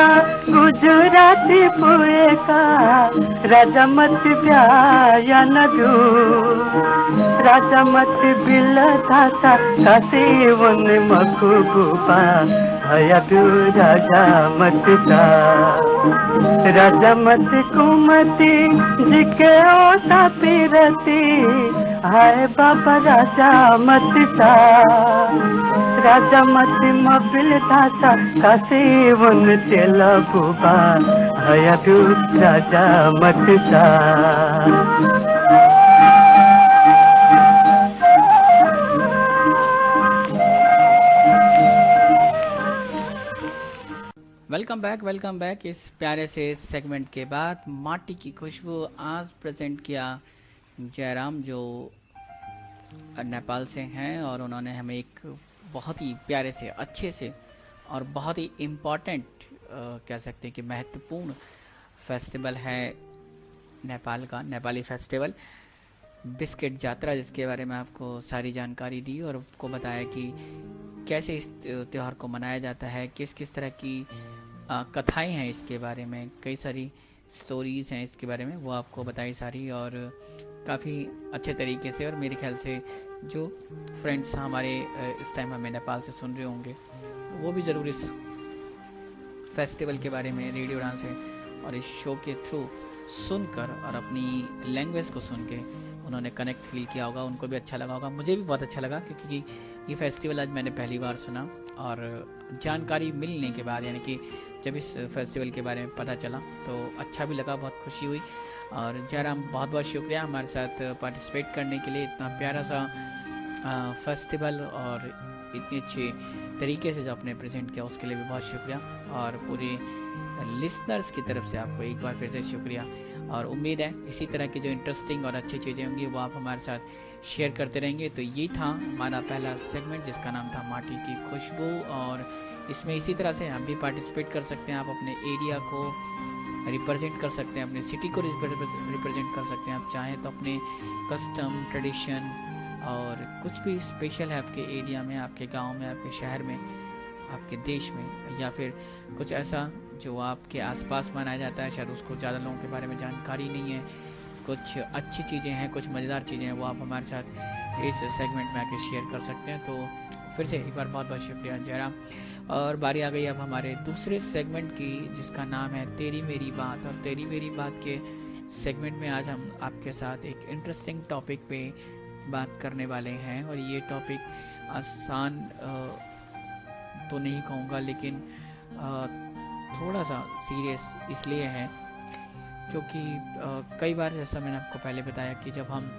गुजराती पुएका राजमत ब्याया नजू राजमत बिल धासा कासे वन मखुबा हया तू राजा मत का राजमत कुमती जिके ओसा पिरती हाय बाबा राजा मत का राजमत मबिल धासा कासे वन चला बुबा हया तू राजा मत का वेलकम बैक इस प्यारे से सेगमेंट के बाद माटी की खुशबू आज प्रेजेंट किया जयराम जो नेपाल से हैं और उन्होंने हमें एक बहुत ही प्यारे से अच्छे से और बहुत ही इम्पोर्टेंट कह सकते हैं कि महत्वपूर्ण फेस्टिवल है नेपाल का नेपाली फेस्टिवल बिस्किट यात्रा जिसके बारे में आपको सारी जानकारी दी और आपको बताया कि कैसे इस त्यौहार को मनाया जाता है किस किस तरह की कथाएं हैं इसके बारे में कई सारी स्टोरीज़ हैं इसके बारे में वो आपको बताई सारी और काफ़ी अच्छे तरीके से और मेरे ख्याल से जो फ्रेंड्स हमारे इस टाइम हमें नेपाल से सुन रहे होंगे वो भी ज़रूर इस फेस्टिवल के बारे में रेडियो डांस है और इस शो के थ्रू सुनकर और अपनी लैंग्वेज को सुन के उन्होंने कनेक्ट फील किया होगा, उनको भी अच्छा लगा होगा, मुझे भी बहुत अच्छा लगा क्योंकि ये फेस्टिवल आज मैंने पहली बार सुना और जानकारी मिलने के बाद, यानी कि जब इस फेस्टिवल के बारे में पता चला तो अच्छा भी लगा, बहुत खुशी हुई। और जयराम बहुत बहुत शुक्रिया हमारे साथ पार्टिसिपेट करने के लिए, इतना प्यारा सा फेस्टिवल और इतने अच्छे तरीके से जो आपने प्रेजेंट किया उसके लिए भी बहुत शुक्रिया। और पूरे लिसनर्स की तरफ से आपको एक बार फिर से शुक्रिया, और उम्मीद है इसी तरह की जो इंटरेस्टिंग और अच्छी चीज़ें होंगी वो आप हमारे साथ शेयर करते रहेंगे। तो ये था हमारा पहला सेगमेंट जिसका नाम था माटी की खुशबू, और इसमें इसी तरह से आप भी पार्टिसिपेट कर सकते हैं। आप अपने एरिया को रिप्रेजेंट कर सकते हैं, अपने सिटी को रिप्रेजेंट कर सकते हैं। आप चाहें तो अपने कस्टम, ट्रेडिशन और कुछ भी स्पेशल है आपके एरिया में, आपके गांव में, आपके शहर में, आपके देश में, या फिर कुछ ऐसा जो आपके आसपास मनाया जाता है, शायद उसको ज़्यादा लोगों के बारे में जानकारी नहीं है, कुछ अच्छी चीज़ें हैं, कुछ मज़ेदार चीज़ें हैं, वो आप हमारे साथ इस सेगमेंट में आके शेयर कर सकते हैं। तो फिर से एक बार बहुत बहुत शुक्रिया जयराम। और बारी आ गई अब हमारे दूसरे सेगमेंट की जिसका नाम है तेरी मेरी बात। और तेरी मेरी बात के सेगमेंट में आज हम आपके साथ एक इंटरेस्टिंग टॉपिक पे बात करने वाले हैं, और ये टॉपिक आसान तो नहीं कहूँगा, लेकिन थोड़ा सा सीरियस इसलिए है क्योंकि कई बार जैसा मैंने आपको पहले बताया कि जब हम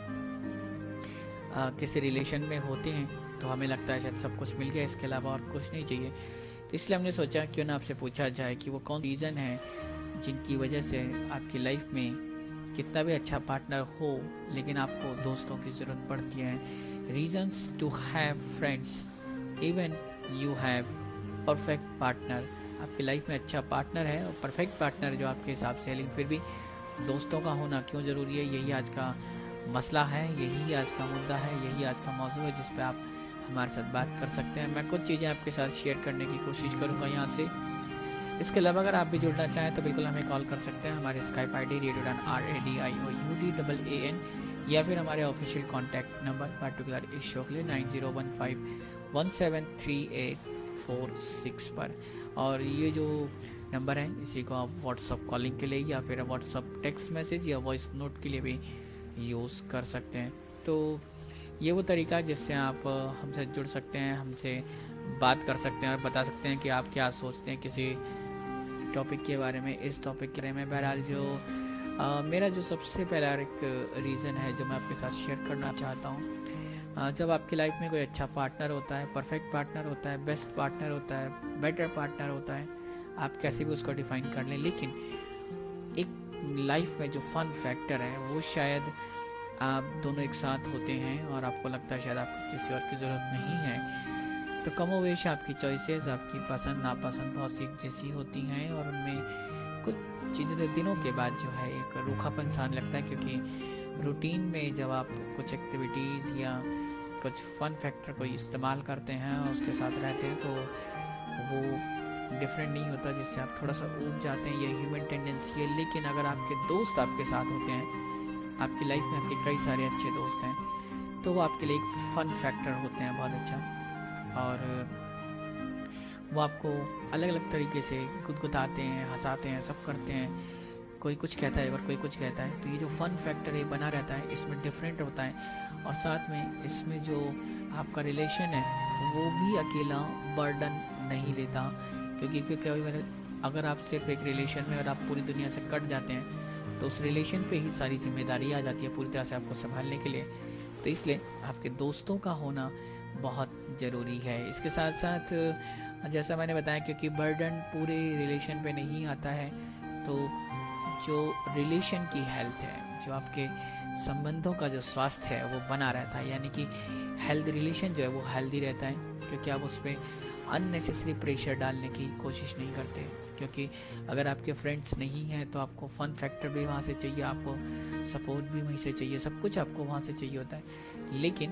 किसी रिलेशन में होते हैं तो हमें लगता है शायद सब कुछ मिल गया, इसके अलावा और कुछ नहीं चाहिए। तो इसलिए हमने सोचा क्यों ना आपसे पूछा जाए कि वो कौन रीज़न है जिनकी वजह से आपकी लाइफ में कितना भी अच्छा पार्टनर हो लेकिन आपको दोस्तों की ज़रूरत पड़ती है। Reasons to have friends even you have perfect partner. आपकी लाइफ में अच्छा पार्टनर है और परफेक्ट पार्टनर जो आपके हिसाब से है, लेकिन फिर भी दोस्तों का होना क्यों ज़रूरी है, यही आज का मसला है, यही आज का मुद्दा है, यही आज का मौजू है जिस पे आप हमारे साथ बात कर सकते हैं। मैं कुछ चीज़ें आपके साथ शेयर करने की कोशिश करूँगा यहाँ से। इसके अलावा अगर आप भी जुड़ना चाहें तो बिल्कुल हमें कॉल कर सकते हैं। हमारे स्काइप ID रेडियो उड़ान RADIOUDAAN, या फिर हमारे ऑफिशियल कॉन्टैक्ट नंबर पर्टिकुलर इस शो के लिए 9015173846 पर। और ये जो नंबर है इसी को आप व्हाट्सअप कॉलिंग के लिए या फिर व्हाट्सअप टेक्स्ट मैसेज या वॉइस नोट के लिए भी यूज़ कर सकते हैं। तो ये वो तरीका है जिससे आप हमसे जुड़ सकते हैं, हमसे बात कर सकते हैं और बता सकते हैं कि आप क्या सोचते हैं किसी टॉपिक के बारे में, इस टॉपिक के बारे में। बहरहाल जो मेरा जो सबसे पहला एक रीज़न है जो मैं आपके साथ शेयर करना चाहता हूँ, जब आपकी लाइफ में कोई अच्छा पार्टनर होता है, परफेक्ट पार्टनर होता है, बेस्ट पार्टनर होता है, बेटर पार्टनर होता है, आप कैसे भी उसको डिफाइन कर लें, लेकिन एक लाइफ में जो फन फैक्टर है वो शायद आप दोनों एक साथ होते हैं और आपको लगता है शायद आपको किसी और की ज़रूरत नहीं है। तो कमोवेश आपकी चॉइसेस, आपकी पसंद नापसंद बहुत सी जैसी होती हैं और उनमें कुछ चीज़ें दिनों के बाद जो है एक रूखापन सा लगता है, क्योंकि रूटीन में जब आप कुछ एक्टिविटीज़ या कुछ फन फैक्टर को इस्तेमाल करते हैं और उसके साथ रहते हैं तो वो डिफरेंट नहीं होता, जिससे आप थोड़ा सा ऊब जाते हैं। ये ह्यूमन टेंडेंसी है। लेकिन अगर आपके दोस्त आपके साथ होते हैं, आपकी लाइफ में आपके कई सारे अच्छे दोस्त हैं, तो वो आपके लिए एक फ़न फैक्टर होते हैं बहुत अच्छा, और वो आपको अलग अलग तरीके से गुदगुदाते हैं, हंसाते हैं, सब करते हैं। कोई कुछ कहता है और कोई कुछ कहता है, तो ये जो फन फैक्टर है बना रहता है, इसमें डिफरेंट होता है। और साथ में इसमें जो आपका रिलेशन है वो भी अकेला बर्डन नहीं लेता, क्योंकि मैंने अगर आप सिर्फ एक रिलेशन में और आप पूरी दुनिया से कट जाते हैं तो उस रिलेशन पे ही सारी जिम्मेदारी आ जाती है पूरी तरह से आपको संभालने के लिए। तो इसलिए आपके दोस्तों का होना बहुत ज़रूरी है। इसके साथ साथ जैसा मैंने बताया, क्योंकि बर्डन पूरे रिलेशन पे नहीं आता है, तो जो रिलेशन की हेल्थ है, जो आपके संबंधों का जो स्वास्थ्य है वो बना रहता है, यानी कि हेल्थ रिलेशन जो है वो हेल्दी रहता है, क्योंकि आप उस पर अननेसेसरी प्रेशर डालने की कोशिश नहीं करते। क्योंकि अगर आपके फ्रेंड्स नहीं हैं तो आपको फ़न फैक्टर भी वहाँ से चाहिए, आपको सपोर्ट भी वहीं से चाहिए, सब कुछ आपको वहाँ से चाहिए होता है। लेकिन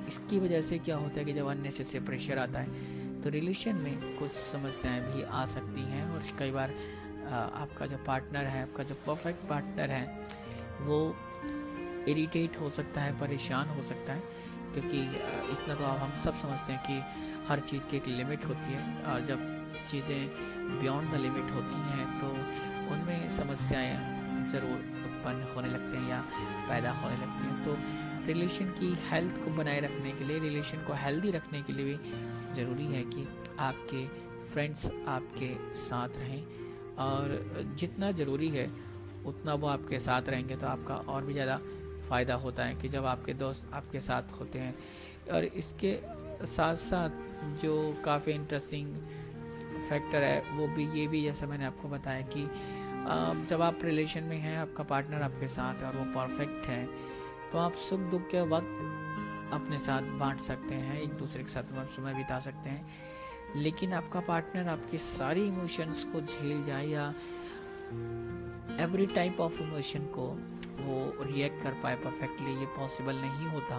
इसकी वजह से क्या होता है कि जब अननेसेसरी प्रेशर आता है तो रिलेशन में कुछ समस्याएं भी आ सकती हैं, और कई बार आपका जो पार्टनर है, आपका जो परफेक्ट पार्टनर है, वो इरिटेट हो सकता है, परेशान हो सकता है, क्योंकि इतना तो हम सब समझते हैं कि हर चीज़ की एक लिमिट होती है, और जब चीज़ें बियॉन्ड द लिमिट होती हैं तो उनमें समस्याएं ज़रूर चिड़चिड़ापन होने लगते हैं या पैदा होने लगते हैं। तो रिलेशन की हेल्थ को बनाए रखने के लिए, रिलेशन को हेल्दी रखने के लिए भी ज़रूरी है कि आपके फ्रेंड्स आपके साथ रहें, और जितना ज़रूरी है उतना वो आपके साथ रहेंगे तो आपका और भी ज़्यादा फ़ायदा होता है कि जब आपके दोस्त आपके साथ होते हैं। और इसके साथ साथ जो काफ़ी इंटरेस्टिंग फैक्टर है वो भी ये भी, जैसे मैंने आपको बताया कि जब आप रिलेशन में हैं, आपका पार्टनर आपके साथ है और वो परफेक्ट है, तो आप सुख दुख के वक्त अपने साथ बांट सकते हैं, एक दूसरे के साथ समय बिता सकते हैं। लेकिन आपका पार्टनर आपकी सारी इमोशंस को झेल जाए या एवरी टाइप ऑफ इमोशन को वो रिएक्ट कर पाए परफेक्टली, ये पॉसिबल नहीं होता।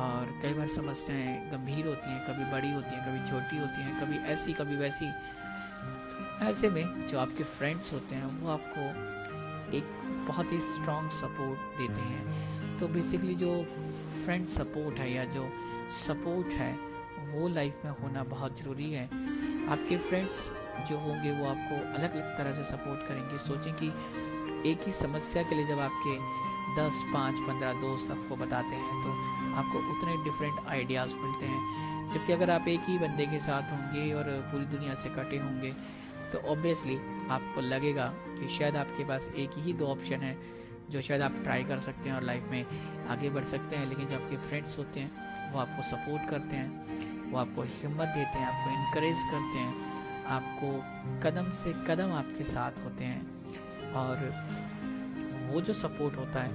और कई बार समस्याएं गंभीर होती हैं, कभी बड़ी होती हैं, कभी छोटी होती हैं, कभी ऐसी कभी वैसी। तो ऐसे में जो आपके फ्रेंड्स होते हैं वो आपको एक बहुत ही स्ट्रॉन्ग सपोर्ट देते हैं। तो बेसिकली जो फ्रेंड सपोर्ट है या जो सपोर्ट है वो लाइफ में होना बहुत ज़रूरी है। आपके फ्रेंड्स जो होंगे वो आपको अलग अलग तरह से सपोर्ट करेंगे। सोचें कि एक ही समस्या के लिए जब आपके 10, 5, 15 दोस्त आपको बताते हैं तो आपको उतने डिफरेंट आइडियाज़ मिलते हैं। जबकि अगर आप एक ही बंदे के साथ होंगे और पूरी दुनिया से कटे होंगे तो ऑब्वियसली आपको लगेगा कि शायद आपके पास एक ही 2 ऑप्शन है जो शायद आप ट्राई कर सकते हैं और लाइफ में आगे बढ़ सकते हैं। लेकिन जो आपके फ्रेंड्स होते हैं वो आपको सपोर्ट करते हैं, वो आपको हिम्मत देते हैं, आपको इनकरेज करते हैं, आपको कदम से कदम आपके साथ होते हैं। और वो जो सपोर्ट होता है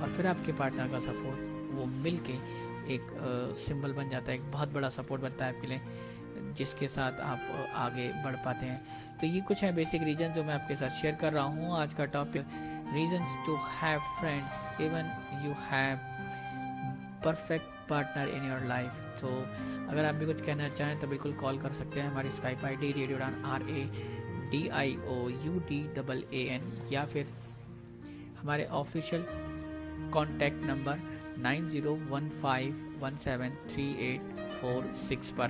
और फिर आपके पार्टनर का सपोर्ट, वो मिल के एक सिंबल बन जाता है, एक बहुत बड़ा सपोर्ट बनता है आपके लिए, जिसके साथ आप आगे बढ़ पाते हैं। तो ये कुछ है बेसिक रीजन जो मैं आपके साथ शेयर कर रहा हूँ। आज का topic reasons to have friends even you have perfect partner in your life. तो अगर आप भी कुछ कहना चाहें तो बिल्कुल कॉल कर सकते हैं। हमारी स्काइप ID रेडियो उड़ान RADIOUDAAN, या फिर हमारे ऑफिशियल कॉन्टैक्ट नंबर 9015173846 पर।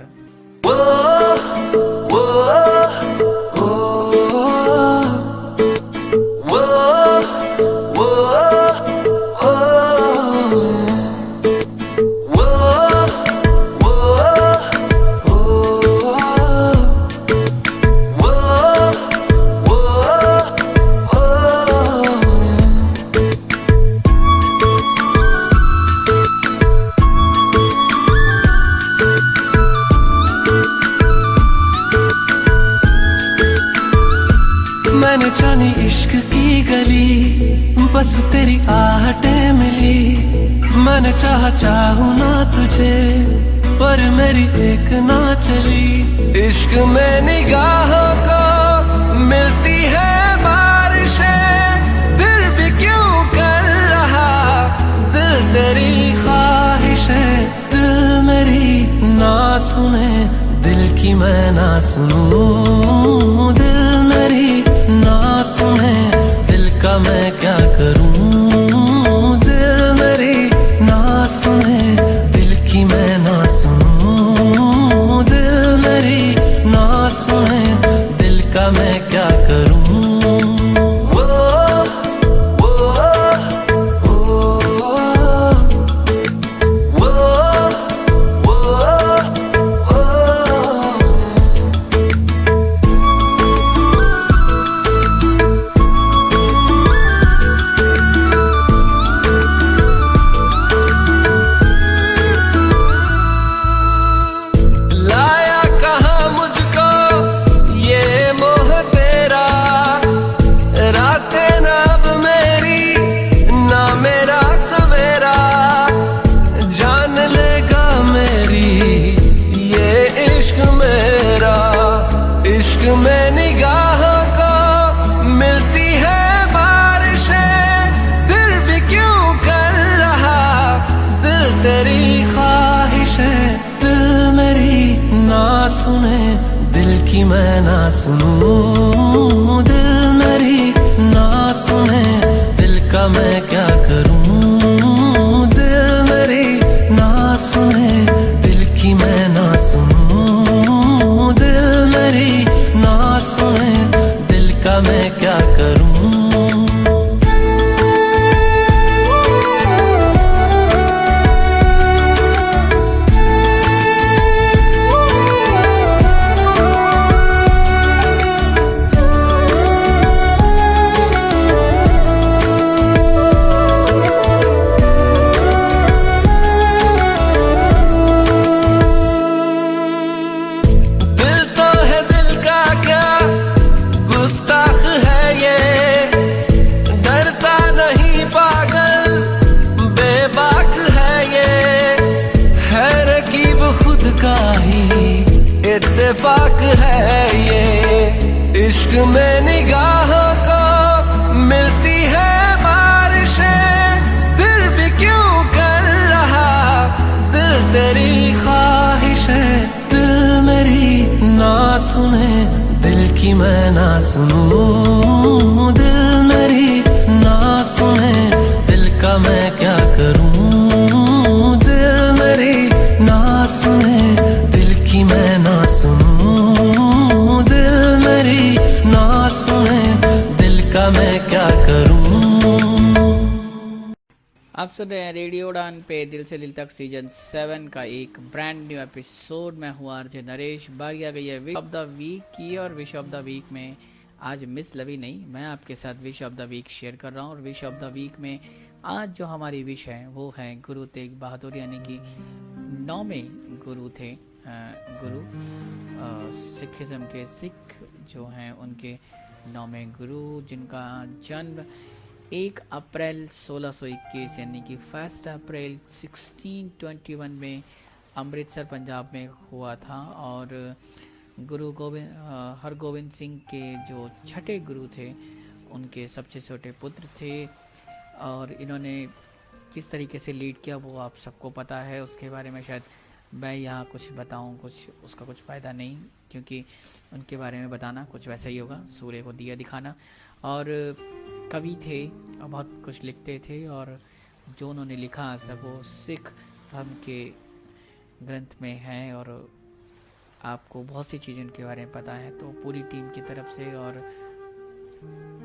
मैंने जानी इश्क की गली, बस तेरी आहटें मिली। मैंने चाहूँ ना तुझे पर मेरी एक ना चली। इश्क में निगाहों को मिलती है बारिशें, फिर भी क्यों कर रहा दिल तेरी ख्वाहिशें। दिल मेरी ना सुने, दिल की मैं ना सुनूं। दिल मेरी ना सुने, दिल का मैं क्या करूं। दिल मेरी ना सुने, दिल की मैं ना सुनूं। दिल मेरी ना सुने, दिल का मैं क्या करूं। में निगाहों को मिलती है बारिशें, फिर भी क्यों कर रहा दिल तेरी ख्वाहिशें। दिल मेरी ना सुने, दिल की मैं ना सुनूं। दिल मेरी ना सुने, दिल का मैं क्या करूं। दिल मेरी ना सुने, दिल की मैं ना सुनूं। दिल मेरी ना सुने, दिल का मैं क्या करूं। खुद का ही इत्तेफाक है ये। इश्क में निगाहों को मिलती है बारिशें, फिर भी क्यों कर रहा दिल तेरी ख्वाहिशें। दिल मेरी ना सुने, दिल की मैं ना सुनूं। दिल मेरी ना सुने, दिल का मैं क्या करूं। दिल मेरी ना सुने, दिल की मैं ना सुनूं। दिल मेरी ना सुने, दिल का मैं क्या करूं। आप सुन रहे हैं रेडियो उड़ान पे दिल से दिल तक सीजन 7 का एक ब्रांड न्यू एपिसोड। मैं हूँ आरजे नरेश। बारी आ गई है विश ऑफ द वीक की, और विश ऑफ द वीक में आज मिस लवी नहीं, मैं आपके साथ wish of the week share कर रहा हूँ। और विश ऑफ द वीक में आज जो हमारी विश है वो है गुरु तेग बहादुर, यानी कि 9वें गुरु थे। गुरु सिखिज्म के सिख जो हैं उनके 9वें गुरु, जिनका जन्म 1 अप्रैल 1621 यानी कि 1 अप्रैल 1621 में अमृतसर पंजाब में हुआ था। और गुरु हरगोविंद सिंह के जो छठे गुरु थे उनके सबसे छोटे पुत्र थे। और इन्होंने किस तरीके से लीड किया वो आप सबको पता है, उसके बारे में शायद मैं यहाँ कुछ बताऊँ, कुछ उसका कुछ फ़ायदा नहीं, क्योंकि उनके बारे में बताना कुछ वैसा ही होगा, सूर्य को दिया दिखाना। और कवि थे और बहुत कुछ लिखते थे, और जो उन्होंने लिखा आज तक वो सिख धर्म के ग्रंथ में है। और आपको बहुत सी चीज़ें उनके बारे में पता है, तो पूरी टीम की तरफ से और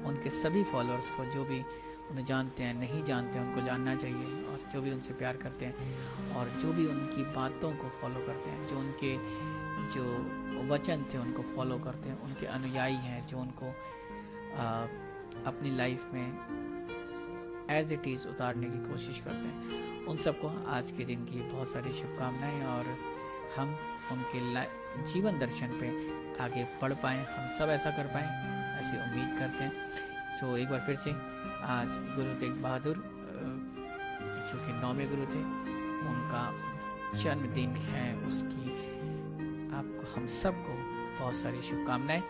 उनके सभी फॉलोअर्स को, जो भी उन्हें जानते हैं नहीं जानते हैं, उनको जानना चाहिए। और जो भी उनसे प्यार करते हैं और जो भी उनकी बातों को फॉलो करते हैं, जो उनके जो वचन थे उनको फॉलो करते हैं, उनके अनुयायी हैं जो उनको अपनी लाइफ में एज इट इज़ उतारने की कोशिश करते हैं, उन सबको आज के दिन की बहुत सारी शुभकामनाएं। और हम उनके जीवन दर्शन पे आगे बढ़ पाएँ, हम सब ऐसा कर पाएँ, ऐसी उम्मीद करते हैं। सो एक बार फिर से आज गुरु तेग बहादुर जो कि 9वें गुरु थे, उनका जन्मदिन है, उसकी आपको हम सबको बहुत सारी शुभकामनाएं।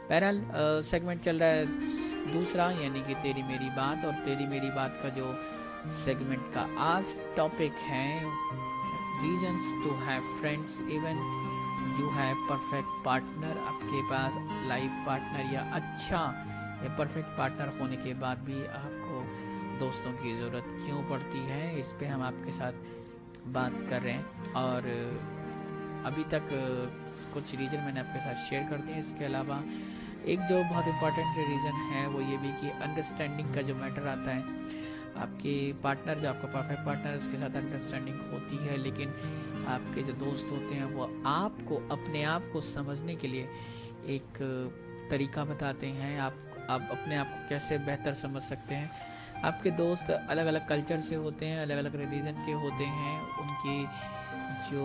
बहरहाल सेगमेंट चल रहा है दूसरा, यानी कि तेरी मेरी बात। और तेरी मेरी बात का जो सेगमेंट का आज टॉपिक है, reasons to have friends even you have perfect partner. आपके पास लाइफ पार्टनर या अच्छा या परफेक्ट पार्टनर होने के बाद भी आपको दोस्तों की ज़रूरत क्यों पड़ती है, इस पे हम आपके साथ बात कर रहे हैं। और अभी तक कुछ रीज़न मैंने आपके साथ शेयर कर दिए। इसके अलावा एक जो बहुत इम्पॉर्टेंट रीज़न है वो ये भी कि अंडरस्टैंडिंग का जो मैटर आता है, आपके पार्टनर जो आपका परफेक्ट पार्टनर है उसके साथ अंडरस्टैंडिंग होती है, लेकिन आपके जो दोस्त होते हैं वो आपको अपने आप को समझने के लिए एक तरीका बताते हैं। आप अपने आप को कैसे बेहतर समझ सकते हैं। आपके दोस्त अलग अलग कल्चर से होते हैं, अलग अलग रिलीजन के होते हैं, उनकी जो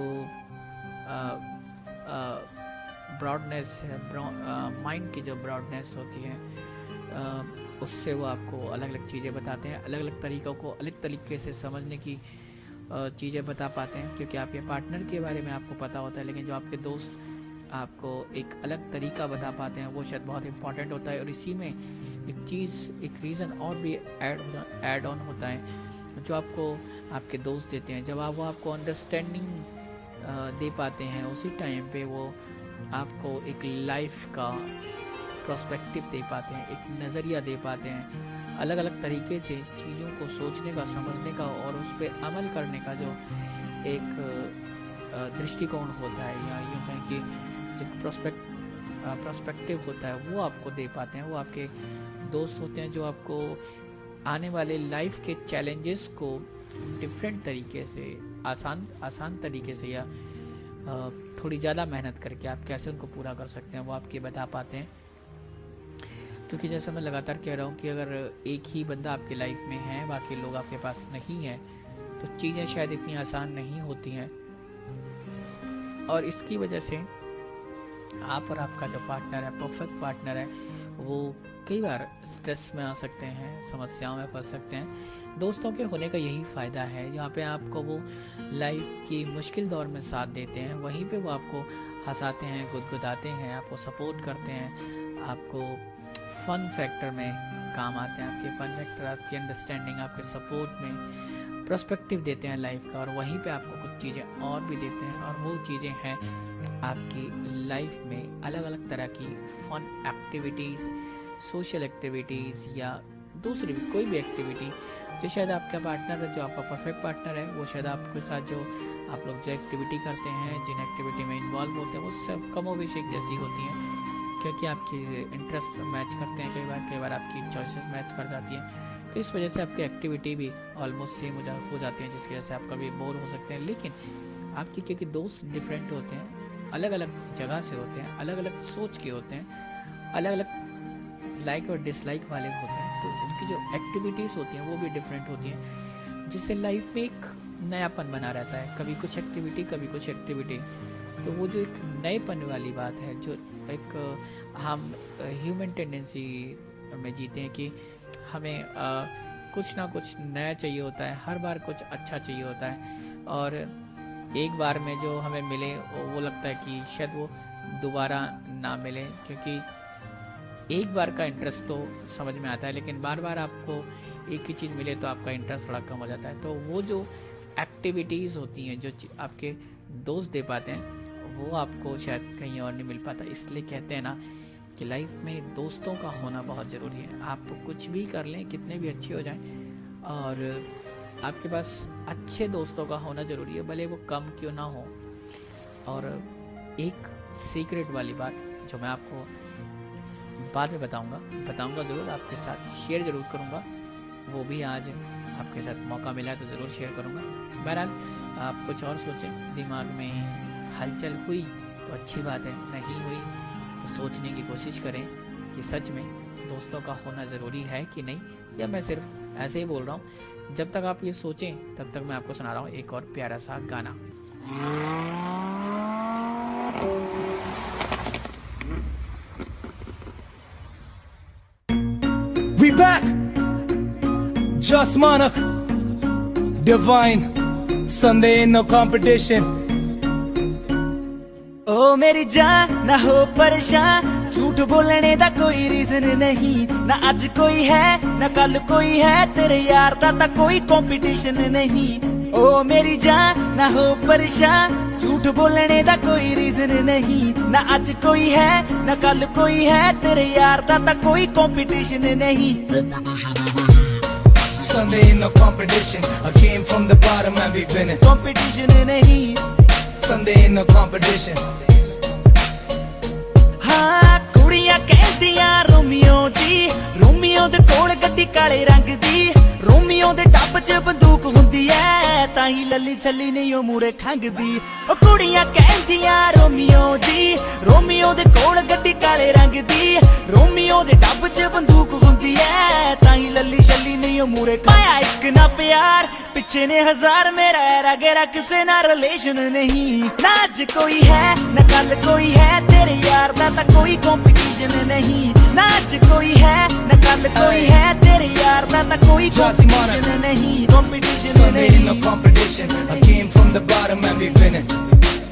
ब्रॉडनेस है, माइंड की जो ब्रॉडनेस होती है, उससे वो आपको अलग अलग चीज़ें बताते हैं, अलग अलग तरीक़ों को अलग तरीके से समझने की चीज़ें बता पाते हैं। क्योंकि आपके पार्टनर के बारे में आपको पता होता है, लेकिन जो आपके दोस्त आपको एक अलग तरीका बता पाते हैं वो शायद बहुत इंपॉर्टेंट होता है। और इसी में एक चीज़, एक रीज़न और भी ऐड ऑन होता है जो आपको आपके दोस्त देते हैं। जब वो आपको अंडरस्टैंडिंग दे पाते हैं, उसी टाइम पे वो आपको एक लाइफ का पर्सपेक्टिव दे पाते हैं, एक नज़रिया दे पाते हैं, अलग अलग तरीके से चीज़ों को सोचने का, समझने का और उस पर अमल करने का जो एक दृष्टिकोण होता है, या यूँ कहें कि जो पर्सपेक्टिव होता है वो आपको दे पाते हैं। वो आपके दोस्त होते हैं जो आपको आने वाले लाइफ के चैलेंजेस को डिफरेंट तरीके से, आसान तरीके से या थोड़ी ज़्यादा मेहनत करके आप कैसे उनको पूरा कर सकते हैं वो आपके बता पाते हैं। क्योंकि जैसा मैं लगातार कह रहा हूँ कि अगर एक ही बंदा आपकी लाइफ में है, बाकी लोग आपके पास नहीं हैं, तो चीज़ें शायद इतनी आसान नहीं होती हैं। और इसकी वजह से आप और आपका जो पार्टनर है, परफेक्ट पार्टनर है, वो कई बार स्ट्रेस में आ सकते हैं, समस्याओं में फंस सकते हैं। दोस्तों के होने का यही फ़ायदा है, जहाँ पे आपको वो लाइफ की मुश्किल दौर में साथ देते हैं, वहीं पे वो आपको हंसाते हैं, गुदगुदाते हैं, आपको सपोर्ट करते हैं, आपको फन फैक्टर में काम आते हैं। आपके फन फैक्टर, आपकी अंडरस्टैंडिंग, आपके सपोर्ट में पर्सपेक्टिव देते हैं लाइफ का, और वहीं पे आपको कुछ चीज़ें और भी देते हैं। और वो चीज़ें हैं आपकी लाइफ में अलग अलग तरह की फन एक्टिविटीज़, सोशल एक्टिविटीज़, या दूसरी भी कोई भी एक्टिविटी जो शायद आपका पार्टनर है, जो आपका परफेक्ट पार्टनर है, वो शायद आपके साथ जो आप लोग जो एक्टिविटी करते हैं, जिन एक्टिविटी में इन्वॉल्व होते हैं, वो सब कमोबेश एक जैसी होती हैं, क्योंकि आपकी इंटरेस्ट मैच करते हैं। कई बार आपकी चॉइसेस मैच कर जाती हैं, तो इस वजह से आपकी एक्टिविटी भी ऑलमोस्ट सेम हो जाती है, जिसकी वजह से आप कभी बोर हो सकते हैं। लेकिन आपकी क्योंकि दोस्त डिफरेंट होते हैं, अलग अलग जगह से होते हैं, अलग अलग सोच के होते हैं, अलग अलग लाइक और डिसलाइक वाले होते हैं, तो उनकी जो एक्टिविटीज़ होती हैं वो भी डिफरेंट होती हैं, जिससे लाइफ में एक नयापन बना रहता है। कभी कुछ एक्टिविटी, कभी कुछ एक्टिविटी, तो वो जो एक नएपन वाली बात है, जो एक हम ह्यूमन टेंडेंसी में जीते हैं कि हमें कुछ ना कुछ नया चाहिए होता है, हर बार कुछ अच्छा चाहिए होता है, और एक बार में जो हमें मिले वो लगता है कि शायद वो दोबारा ना मिले, क्योंकि एक बार का इंटरेस्ट तो समझ में आता है, लेकिन बार बार आपको एक ही चीज़ मिले तो आपका इंटरेस्ट थोड़ा कम हो जाता है। तो वो जो एक्टिविटीज़ होती हैं, जो आपके दोस्त दे पाते हैं, वो आपको शायद कहीं और नहीं मिल पाता। इसलिए कहते हैं ना कि लाइफ में दोस्तों का होना बहुत ज़रूरी है। आप कुछ भी कर लें, कितने भी अच्छे हो जाएं, और आपके पास अच्छे दोस्तों का होना ज़रूरी है, भले वो कम क्यों ना हो। और एक सीक्रेट वाली बात जो मैं आपको बाद में बताऊंगा ज़रूर, आपके साथ शेयर ज़रूर करूंगा, वो भी आज आपके साथ मौका मिला है तो ज़रूर शेयर करूंगा। बहरहाल आप कुछ और सोचें, दिमाग में हलचल हुई तो अच्छी बात है, नहीं हुई तो सोचने की कोशिश करें कि सच में दोस्तों का होना ज़रूरी है कि नहीं, या मैं सिर्फ ऐसे ही बोल रहा हूँ। जब तक आप ये सोचें तब तक मैं आपको सुना रहा हूँ एक और प्यारा सा गाना। We back, Just Manak, Divine, Sunday in no competition. ओ मेरी जान ना हो परेशान, झूठ बोलने दा कोई रीजन नहीं, ना आज कोई है ना कल कोई है, तेरे यार दा कोई कंपटीशन नहीं। ओ मेरी जान ना हो परेशान, झूठ बोलने दा कोई रीजन नहीं, ना आज कोई है ना कल कोई है, तेरे यार दा कोई कंपटीशन नहीं। Sunday in no competition, I came from the bottom and we've been in competition नहीं, Sunday in no competition। हाँ कुड़ियां कहदियां रोमियो जी, रोमियो दे कोल गड्डी काले रंग दी, रोमियो दे टब च बंदूक हुंदी ऐ, ताही लली छली नहीं ओ मूरे खंगदी। ओ कुड़ियां कहदियां रोमियो जी, रोमियो दे कोल गड्डी काले रंग दी, रोमियो दे टब च बंदूक हुंदी ऐ, ताही लली छली नहीं ओ मूरे पाया एक ना प्यार, पिछे ने हजार, मेरा रगेरा किसे ना रिलेशन नहीं, ना आज कोई है ना कल कोई है, तेरे यार दा कोई कंपटीशन नहीं, ना आज कोई है ना कल कोई है, तेरे यार दा कोई कंपटीशन नहीं, कंपटीशन Sunday in no नहीं, competition, I came from the bottom and we've been in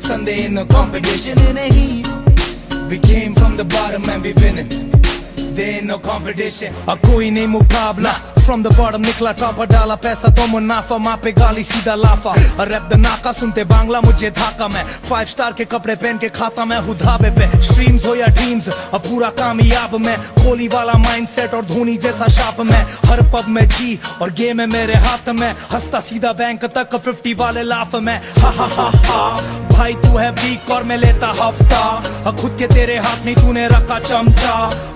Sunday in no competition नहीं। We came from the bottom and we've been in, there ain't no competition। कोई नहीं मुकाबला, from the bottom निकला topper, डाला पैसा तो मुनाफा, माँ पे गाली सीधा लाफा, रैप द नाका सुनते बांग्ला मुझे धाका, मैं 5 स्टार के कपड़े पहन के खाता मैं हूँ ढाबे पे, स्ट्रीम्स हो या ड्रीम्स अब पूरा कामयाब मैं, कोहली वाला माइंडसेट और धोनी जैसा शाप मैं, हर पब में जी और गेम है मेरे हाथ में, हंसता सीधा बैंक तक 50 वाले लाफ में, हा हा हा हा भाई तू है वीक और मैं लेता हफ्ता, खुद के तेरे हाथ में तूने रखा चमचा,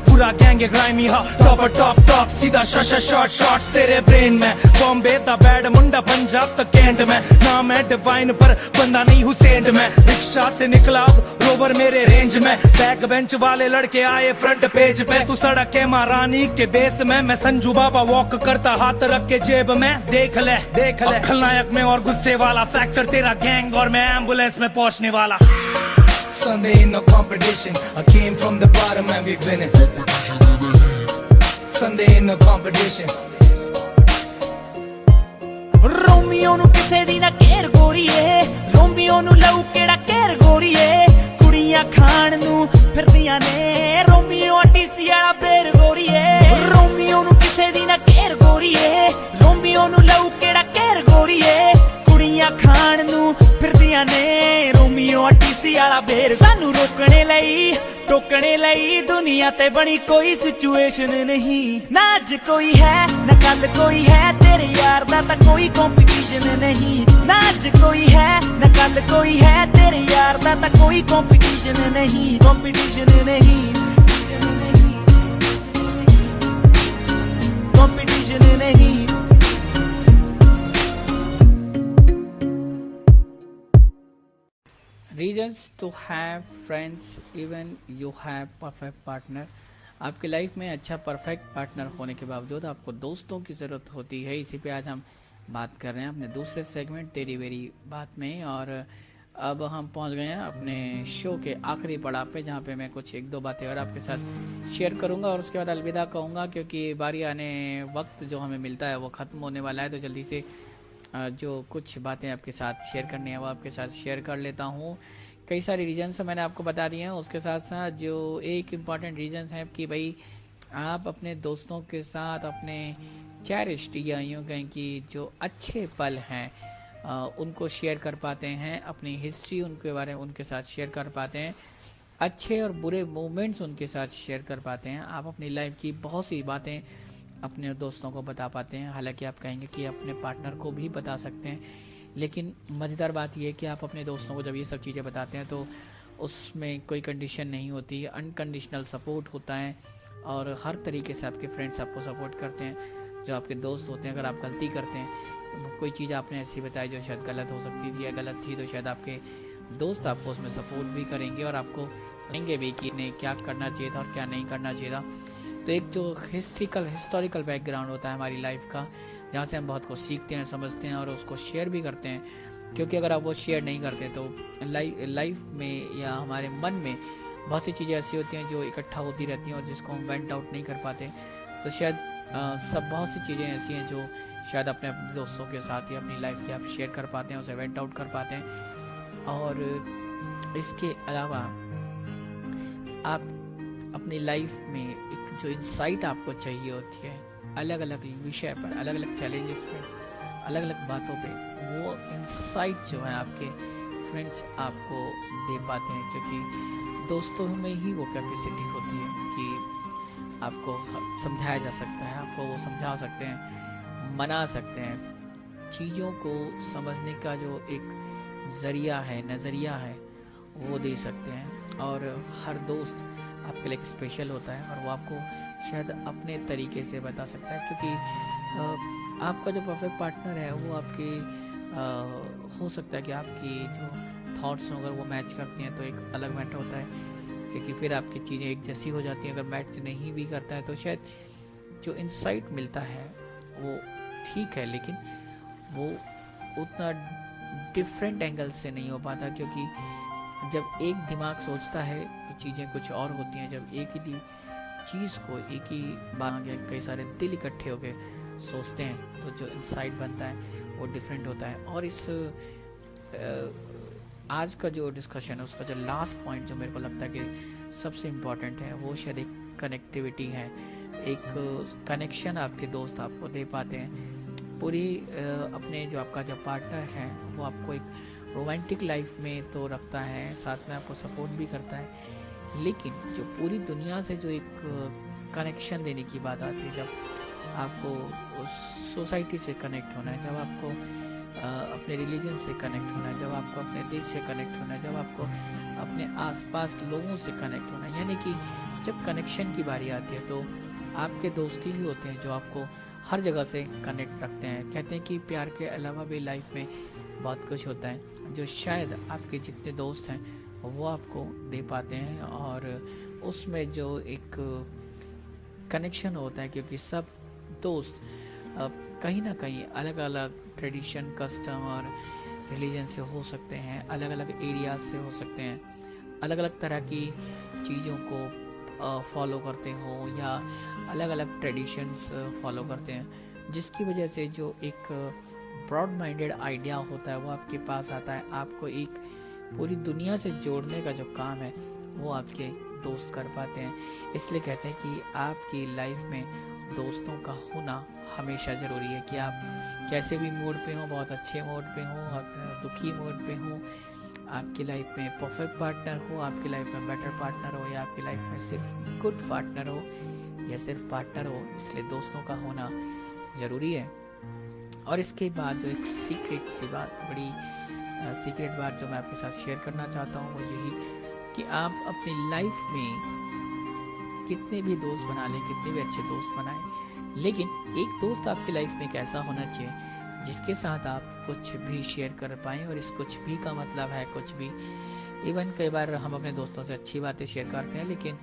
पूरा गैंग ग्राइमी हा टॉप टॉप टॉप, सीधा शॉट शॉट्स तेरे ब्रेन में, बॉम्बे दा बैड मुंडा पंजाब तक कैंट में, ना मैं डिवाइन पर बंदा नहीं हुसैन में, रिक्शा से निकला रोवर मेरे रेंज में, बैक बेंच वाले लड़के आए फ्रंट पेज पे, तू सड़क के महारानी के बेस में, मैं संजू बाबा वॉक करता हाथ रख के जेब में, देख ले खलनायक में और गुस्से वाला, फ्रैक्चर तेरा गैंग और मैं एम्बुलेंस में पहुंचने वाला। Sunday in no competition, I came from the bottom and we've been in पसंद है नो कंपटीशन रोमियो ਨੂੰ ਕਿਸੇ ਦੀ ਨਾ ਘੇਰ ਗੋਰੀਏ ਰੋਮੀਓ ਨੂੰ ਲਊ ਕਿਹੜਾ ਘੇਰ ਗੋਰੀਏ ਕੁੜੀਆਂ ਖਾਣ ਨੂੰ ਫਿਰਦੀਆਂ ਨੇ ਰੋਮੀਓ ਟੀਸੀ ਵਾਲਾ ਬੇਰ ਗੋਰੀਏ ਰੋਮੀਓ ਨੂੰ ਕਿਸੇ ਦੀ ਨਾ ਘੇਰ ਗੋਰੀਏ ਰੋਮੀਓ ਨੂੰ ਲਊ ਕਿਹੜਾ ਘੇਰ ਗੋਰੀਏ ਕੁੜੀਆਂ ਖਾਣ ਨੂੰ ਫਿਰਦੀਆਂ ਨੇ ਰੋਮੀਓ ਟੀਸੀ ਵਾਲਾ ਬੇਰ ਸਾਨੂੰ ਰੋਕਣੇ ਲਈ ਟੋਕਣੇ ਲਈ ਦੁਨੀਆ ਤੇ ਬਣੀ ਕੋਈ ਸਿਚੁਏਸ਼ਨ ਨਹੀਂ ਨਾ ਅੱਜ ਕੋਈ ਹੈ ਨਾ ਕੱਲ ਕੋਈ ਹੈ ਤੇਰੇ ਯਾਰ ਦਾ ਤਾਂ ਕੋਈ ਕੰਪੀਟੀਸ਼ਨ ਨਹੀਂ ਨਾ ਅੱਜ ਕੋਈ ਹੈ ਨਾ ਕੱਲ ਕੋਈ ਹੈ ਤੇਰੇ ਯਾਰ ਦਾ ਤਾਂ ਕੋਈ ਕੰਪੀਟੀਸ਼ਨ ਨਹੀਂ ਕੰਪੀਟੀਸ਼ਨ ਨਹੀਂ ਕੰਪੀਟੀਸ਼ਨ ਨਹੀਂ reasons to have friends even you have perfect partner. आपकी लाइफ में अच्छा परफेक्ट पार्टनर होने के बावजूद आपको दोस्तों की ज़रूरत होती है। इसी पे आज हम बात कर रहे हैं अपने दूसरे सेगमेंट तेरी मेरी बात में। और अब हम पहुंच गए हैं अपने शो के आखिरी पड़ाव पे, जहाँ पे मैं कुछ एक दो बातें और आपके साथ शेयर करूंगा और उसके बाद अलविदा कहूँगा, क्योंकि बारी आने वक्त जो हमें मिलता है वो ख़त्म होने वाला है। तो जल्दी से जो कुछ बातें आपके साथ शेयर करनी है वो आपके साथ शेयर कर लेता हूँ। कई सारे रीजन्स मैंने आपको बता दिए हैं, उसके साथ साथ जो एक इम्पॉर्टेंट रीजन्स है कि भाई आप अपने दोस्तों के साथ अपने चेरिश्ड या यूँ कहें कि जो अच्छे पल हैं उनको शेयर कर पाते हैं, अपनी हिस्ट्री उनके बारे में उनके साथ शेयर कर पाते हैं, अच्छे और बुरे मोमेंट्स उनके साथ शेयर कर पाते हैं। आप अपनी लाइफ की बहुत सी बातें अपने दोस्तों को बता पाते हैं। हालांकि आप कहेंगे कि अपने पार्टनर को भी बता सकते हैं, लेकिन मज़ेदार बात यह है कि आप अपने दोस्तों को जब ये सब चीज़ें बताते हैं तो उसमें कोई कंडीशन नहीं होती, अनकंडीशनल सपोर्ट होता है और हर तरीके से आपके फ्रेंड्स आपको सपोर्ट करते हैं। जो आपके दोस्त होते हैं, अगर आप गलती करते हैं तो कोई चीज़ आपने ऐसी बताई जो शायद गलत हो सकती थी या गलत थी, तो शायद आपके दोस्त आपको उसमें सपोर्ट भी करेंगे और आपको कहेंगे भी कि इन्हें क्या करना चाहिए था और क्या नहीं करना चाहिए था। तो एक जो हिस्टोरिकल बैकग्राउंड होता है हमारी लाइफ का, जहाँ से हम बहुत कुछ सीखते हैं, समझते हैं और उसको शेयर भी करते हैं। क्योंकि अगर आप वो शेयर नहीं करते तो लाइफ में या हमारे मन में बहुत सी चीज़ें ऐसी होती हैं जो इकट्ठा होती रहती हैं और जिसको हम वेंट आउट नहीं कर पाते। तो शायद बहुत सी चीज़ें ऐसी हैं जो शायद अपने दोस्तों के साथ या अपनी लाइफ की आप शेयर कर पाते हैं, उसे वेंट आउट कर पाते हैं। और इसके अलावा आप अपनी लाइफ में एक जो इंसाइट आपको चाहिए होती है अलग अलग विषय पर, अलग अलग चैलेंजेस पे, अलग अलग बातों पे, वो इंसाइट जो है आपके फ्रेंड्स आपको दे पाते हैं। क्योंकि दोस्तों में ही वो कैपेसिटी होती है कि आपको समझाया जा सकता है, आपको वो समझा सकते हैं, मना सकते हैं। चीज़ों को समझने का जो एक ज़रिया है, नज़रिया है, वो दे सकते हैं। और हर दोस्त आपके लिए स्पेशल होता है और वो आपको शायद अपने तरीके से बता सकता है। क्योंकि आपका जो परफेक्ट पार्टनर है वो आपके हो सकता है कि आपकी जो थॉट्स हों अगर वो मैच करती हैं तो एक अलग मैटर होता है, क्योंकि फिर आपकी चीज़ें एक जैसी हो जाती हैं। अगर मैच नहीं भी करता है तो शायद जो इंसाइट मिलता है वो ठीक है, लेकिन वो उतना डिफरेंट एंगल से नहीं हो पाता। क्योंकि जब एक दिमाग सोचता है तो चीज़ें कुछ और होती हैं। जब एक ही चीज़ को एक ही बात कई सारे दिल इकट्ठे होकर सोचते हैं तो जो इंसाइट बनता है वो डिफरेंट होता है। और इस आज का जो डिस्कशन है उसका जो लास्ट पॉइंट जो मेरे को लगता है कि सबसे इम्पॉर्टेंट है वो शायद एक कनेक्टिविटी है, एक कनेक्शन आपके दोस्त आपको दे पाते हैं। पूरी अपने जो आपका जो पार्टनर है वो आपको एक रोमांटिक लाइफ में तो रखता है, साथ में आपको सपोर्ट भी करता है, लेकिन जो पूरी दुनिया से जो एक कनेक्शन देने की बात आती है, जब आपको उस सोसाइटी से कनेक्ट होना है, जब आपको अपने रिलीजन से कनेक्ट होना है, जब आपको अपने देश से कनेक्ट होना है, जब आपको अपने आसपास लोगों से कनेक्ट होना है, यानी कि जब कनेक्शन की बारी आती है तो आपके दोस्त ही होते हैं जो आपको हर जगह से कनेक्ट रखते हैं। कहते हैं कि प्यार के अलावा भी लाइफ में बहुत कुछ होता है जो शायद आपके जितने दोस्त हैं वो आपको दे पाते हैं। और उसमें जो एक कनेक्शन होता है, क्योंकि सब दोस्त कहीं ना कहीं अलग अलग ट्रेडिशन, कस्टम और रिलीजन से हो सकते हैं, अलग अलग एरियाज से हो सकते हैं, अलग अलग तरह की चीज़ों को फॉलो करते हो या अलग अलग ट्रेडिशंस फॉलो करते हैं, जिसकी वजह से जो एक ब्रॉड माइंडेड आइडिया होता है वो आपके पास आता है। आपको एक पूरी दुनिया से जोड़ने का जो काम है वो आपके दोस्त कर पाते हैं। इसलिए कहते हैं कि आपकी लाइफ में दोस्तों का होना हमेशा ज़रूरी है, कि आप कैसे भी मूड पे हो, बहुत अच्छे मूड पे हो, आप दुखी मूड पे हो, आपकी लाइफ में परफेक्ट पार्टनर हो, आपकी लाइफ में बेटर पार्टनर हो, या आपकी लाइफ में सिर्फ गुड पार्टनर हो या सिर्फ पार्टनर हो, इसलिए दोस्तों का होना ज़रूरी है। और इसके बाद जो एक सीक्रेट सी बात, बड़ी सीक्रेट बात जो मैं आपके साथ शेयर करना चाहता हूँ वो यही कि आप अपनी लाइफ में कितने भी दोस्त बना लें, कितने भी अच्छे दोस्त बनाएं, लेकिन एक दोस्त आपकी लाइफ में कैसा होना चाहिए जिसके साथ आप कुछ भी शेयर कर पाएँ। और इस कुछ भी का मतलब है कुछ भी। इवन कई बार हम अपने दोस्तों से अच्छी बातें शेयर करते हैं, लेकिन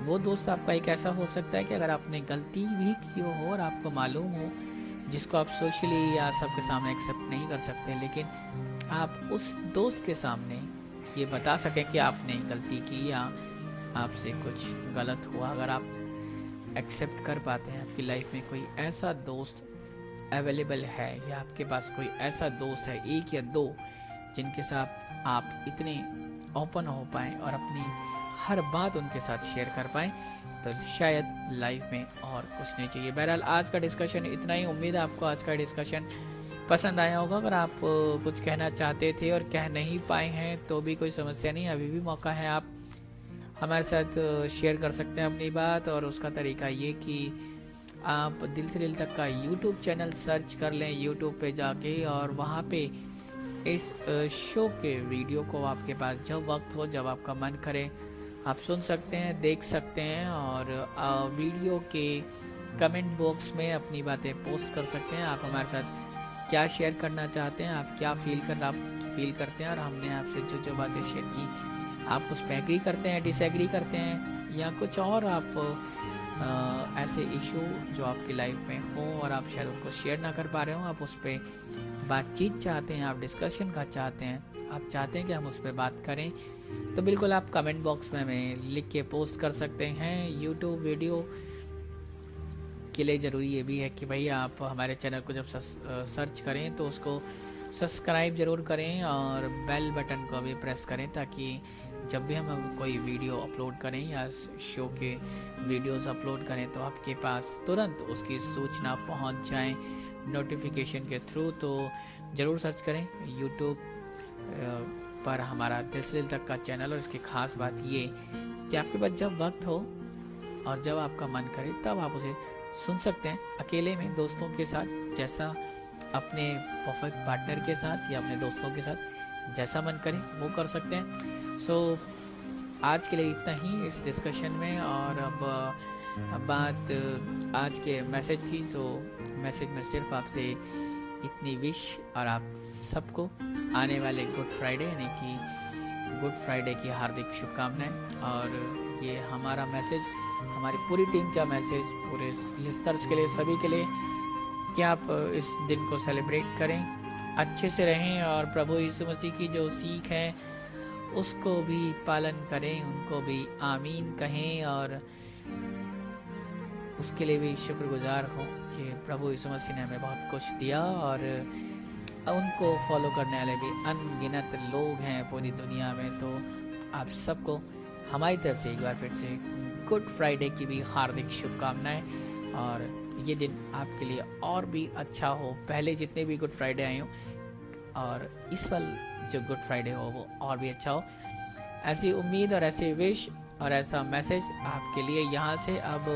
वो दोस्त आपका एक ऐसा हो सकता है कि अगर आपने गलती भी की हो और आपको मालूम हो, जिसको आप सोशली या सबके सामने एक्सेप्ट नहीं कर सकते, लेकिन आप उस दोस्त के सामने ये बता सकें कि आपने गलती की या आपसे कुछ गलत हुआ। अगर आप एक्सेप्ट कर पाते हैं, आपकी लाइफ में कोई ऐसा दोस्त अवेलेबल है या आपके पास कोई ऐसा दोस्त है, एक या दो, जिनके साथ आप इतने ओपन हो पाएँ और अपनी हर बात उनके साथ शेयर कर पाएँ, तो शायद लाइफ में और कुछ नहीं चाहिए। बहरहाल आज का डिस्कशन इतना ही। उम्मीद है आपको आज का डिस्कशन पसंद आया होगा। अगर आप कुछ कहना चाहते थे और कह नहीं पाए हैं तो भी कोई समस्या नहीं, अभी भी मौका है, आप हमारे साथ शेयर कर सकते हैं अपनी बात। और उसका तरीका ये कि आप दिल से दिल तक का यूट्यूब चैनल सर्च कर लें यूट्यूब पे जाके, और वहाँ पे इस शो के वीडियो को आपके पास जब वक्त हो, जब आपका मन करे, आप सुन सकते हैं, देख सकते हैं। और वीडियो के कमेंट बॉक्स में अपनी बातें पोस्ट कर सकते हैं। आप हमारे साथ क्या शेयर करना चाहते हैं, आप क्या फील करते हैं, और हमने आपसे जो बातें शेयर की आप उस पर एग्री करते हैं, डिसएग्री करते हैं, या कुछ और आप ऐसे इशू जो आपकी लाइफ में हो और आप शायद उनको शेयर ना कर पा रहे हो, आप उस पर बातचीत चाहते हैं, आप डिस्कशन का चाहते हैं, आप चाहते हैं कि हम उस पर बात करें, तो बिल्कुल आप कमेंट बॉक्स में हमें लिख के पोस्ट कर सकते हैं। यूट्यूब वीडियो के लिए ज़रूरी ये भी है कि भाई आप हमारे चैनल को जब सर्च करें तो उसको सब्सक्राइब ज़रूर करें और बेल बटन को भी प्रेस करें, ताकि जब भी हम कोई वीडियो अपलोड करें या शो के वीडियोस अपलोड करें तो आपके पास तुरंत उसकी सूचना पहुंच जाए नोटिफिकेशन के थ्रू। तो ज़रूर सर्च करें यूट्यूब पर हमारा दिल से दिल तक का चैनल। और इसकी ख़ास बात ये कि आपके पास जब वक्त हो और जब आपका मन करे तब आप उसे सुन सकते हैं, अकेले में, दोस्तों के साथ, जैसा अपने परफेक्ट पार्टनर के साथ या अपने दोस्तों के साथ जैसा मन करे वो कर सकते हैं। सो आज के लिए इतना ही इस डिस्कशन में। और अब बात आज के मैसेज की, तो मैसेज में सिर्फ आपसे इतनी विश और आप सबको आने वाले गुड फ्राइडे यानी कि गुड फ्राइडे की हार्दिक शुभकामनाएं। और ये हमारा मैसेज, हमारी पूरी टीम का मैसेज पूरे लिस्टर्स के लिए, सभी के लिए, कि आप इस दिन को सेलिब्रेट करें, अच्छे से रहें और प्रभु यीशु मसीह की जो सीख है उसको भी पालन करें, उनको भी आमीन कहें और उसके लिए भी शुक्रगुजार हो कि प्रभु यीशु मसीह ने हमें बहुत कुछ दिया और उनको फॉलो करने वाले भी अनगिनत लोग हैं पूरी दुनिया में। तो आप सबको हमारी तरफ से एक बार फिर से गुड फ्राइडे की भी हार्दिक शुभकामनाएं, और ये दिन आपके लिए और भी अच्छा हो, पहले जितने भी गुड फ्राइडे आए हों, और इस वाल जो गुड फ्राइडे हो वो और भी अच्छा हो। ऐसी उम्मीद और ऐसी विश और ऐसा मैसेज आपके लिए यहाँ से। अब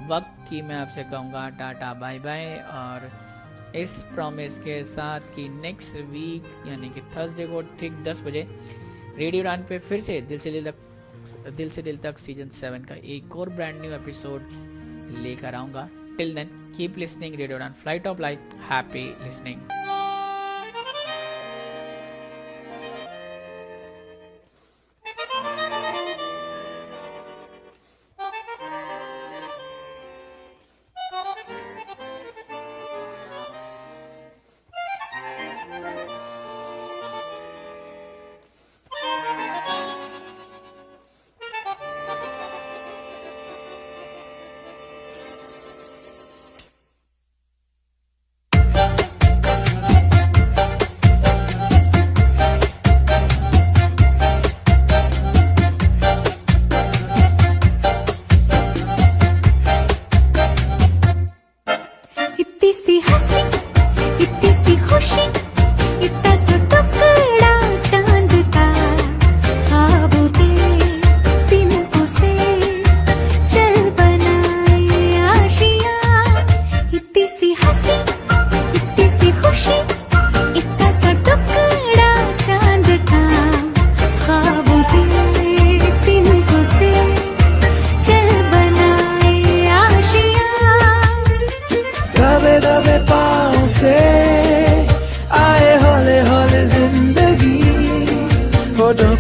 वक्त की मैं आपसे कहूँगा टाटा बाय बाय, और इस प्रॉमिस के साथ कि नेक्स्ट वीक यानी कि थर्सडे को ठीक 10 बजे रेडियो उड़ान पे फिर से दिल से दिल तक सीजन 7 का एक और ब्रांड न्यू एपिसोड लेकर आऊँगा। Till then keep listening radio Udaan, flight of life, happy listening.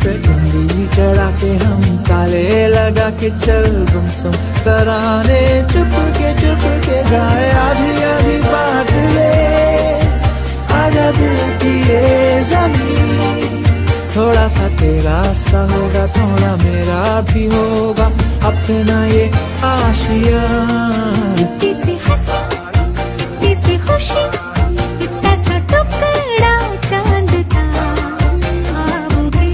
पे उंगली चढ़ा के हम ताले लगा के चल गुमसुम तराने चुप के गाए आधी आधी बांट ले आजा दिल की ये ज़मीन थोड़ा सा तेरा सा होगा थोड़ा मेरा भी होगा अपना ये आशिया इतनी सी हंसी इतनी सी खुशी इतना सा टुकड़ा चांद का ख्वाब के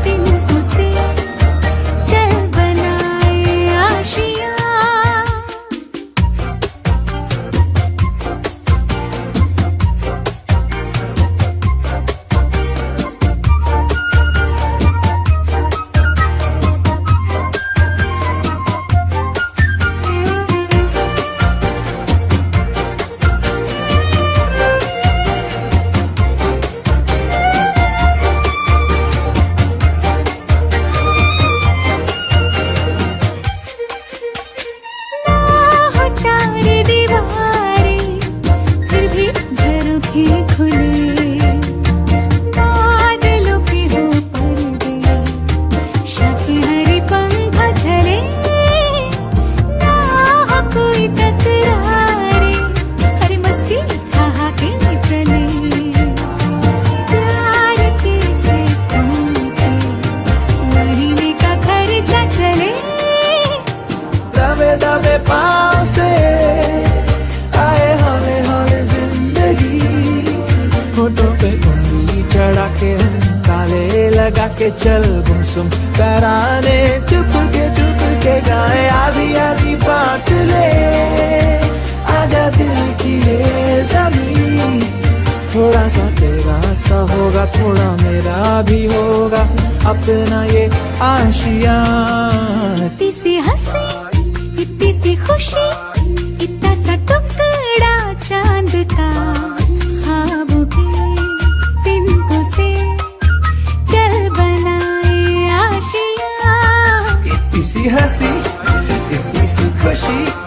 तिनको से चल बनाए आशिया लगा के चल गुमसुम तराने चुप के गाए आधी आधी बांट ले आजा दिल की ये ज़मीन थोड़ा सा तेरा सा होगा थोड़ा मेरा भी होगा अपना ये आशिया इतनी सी हंसी इतनी सी खुशी इतना सा टुकड़ा चांद का ख्वाब के तिनको से चल बनाए आशिया इतनी सी हंसी इतनी सी खुशी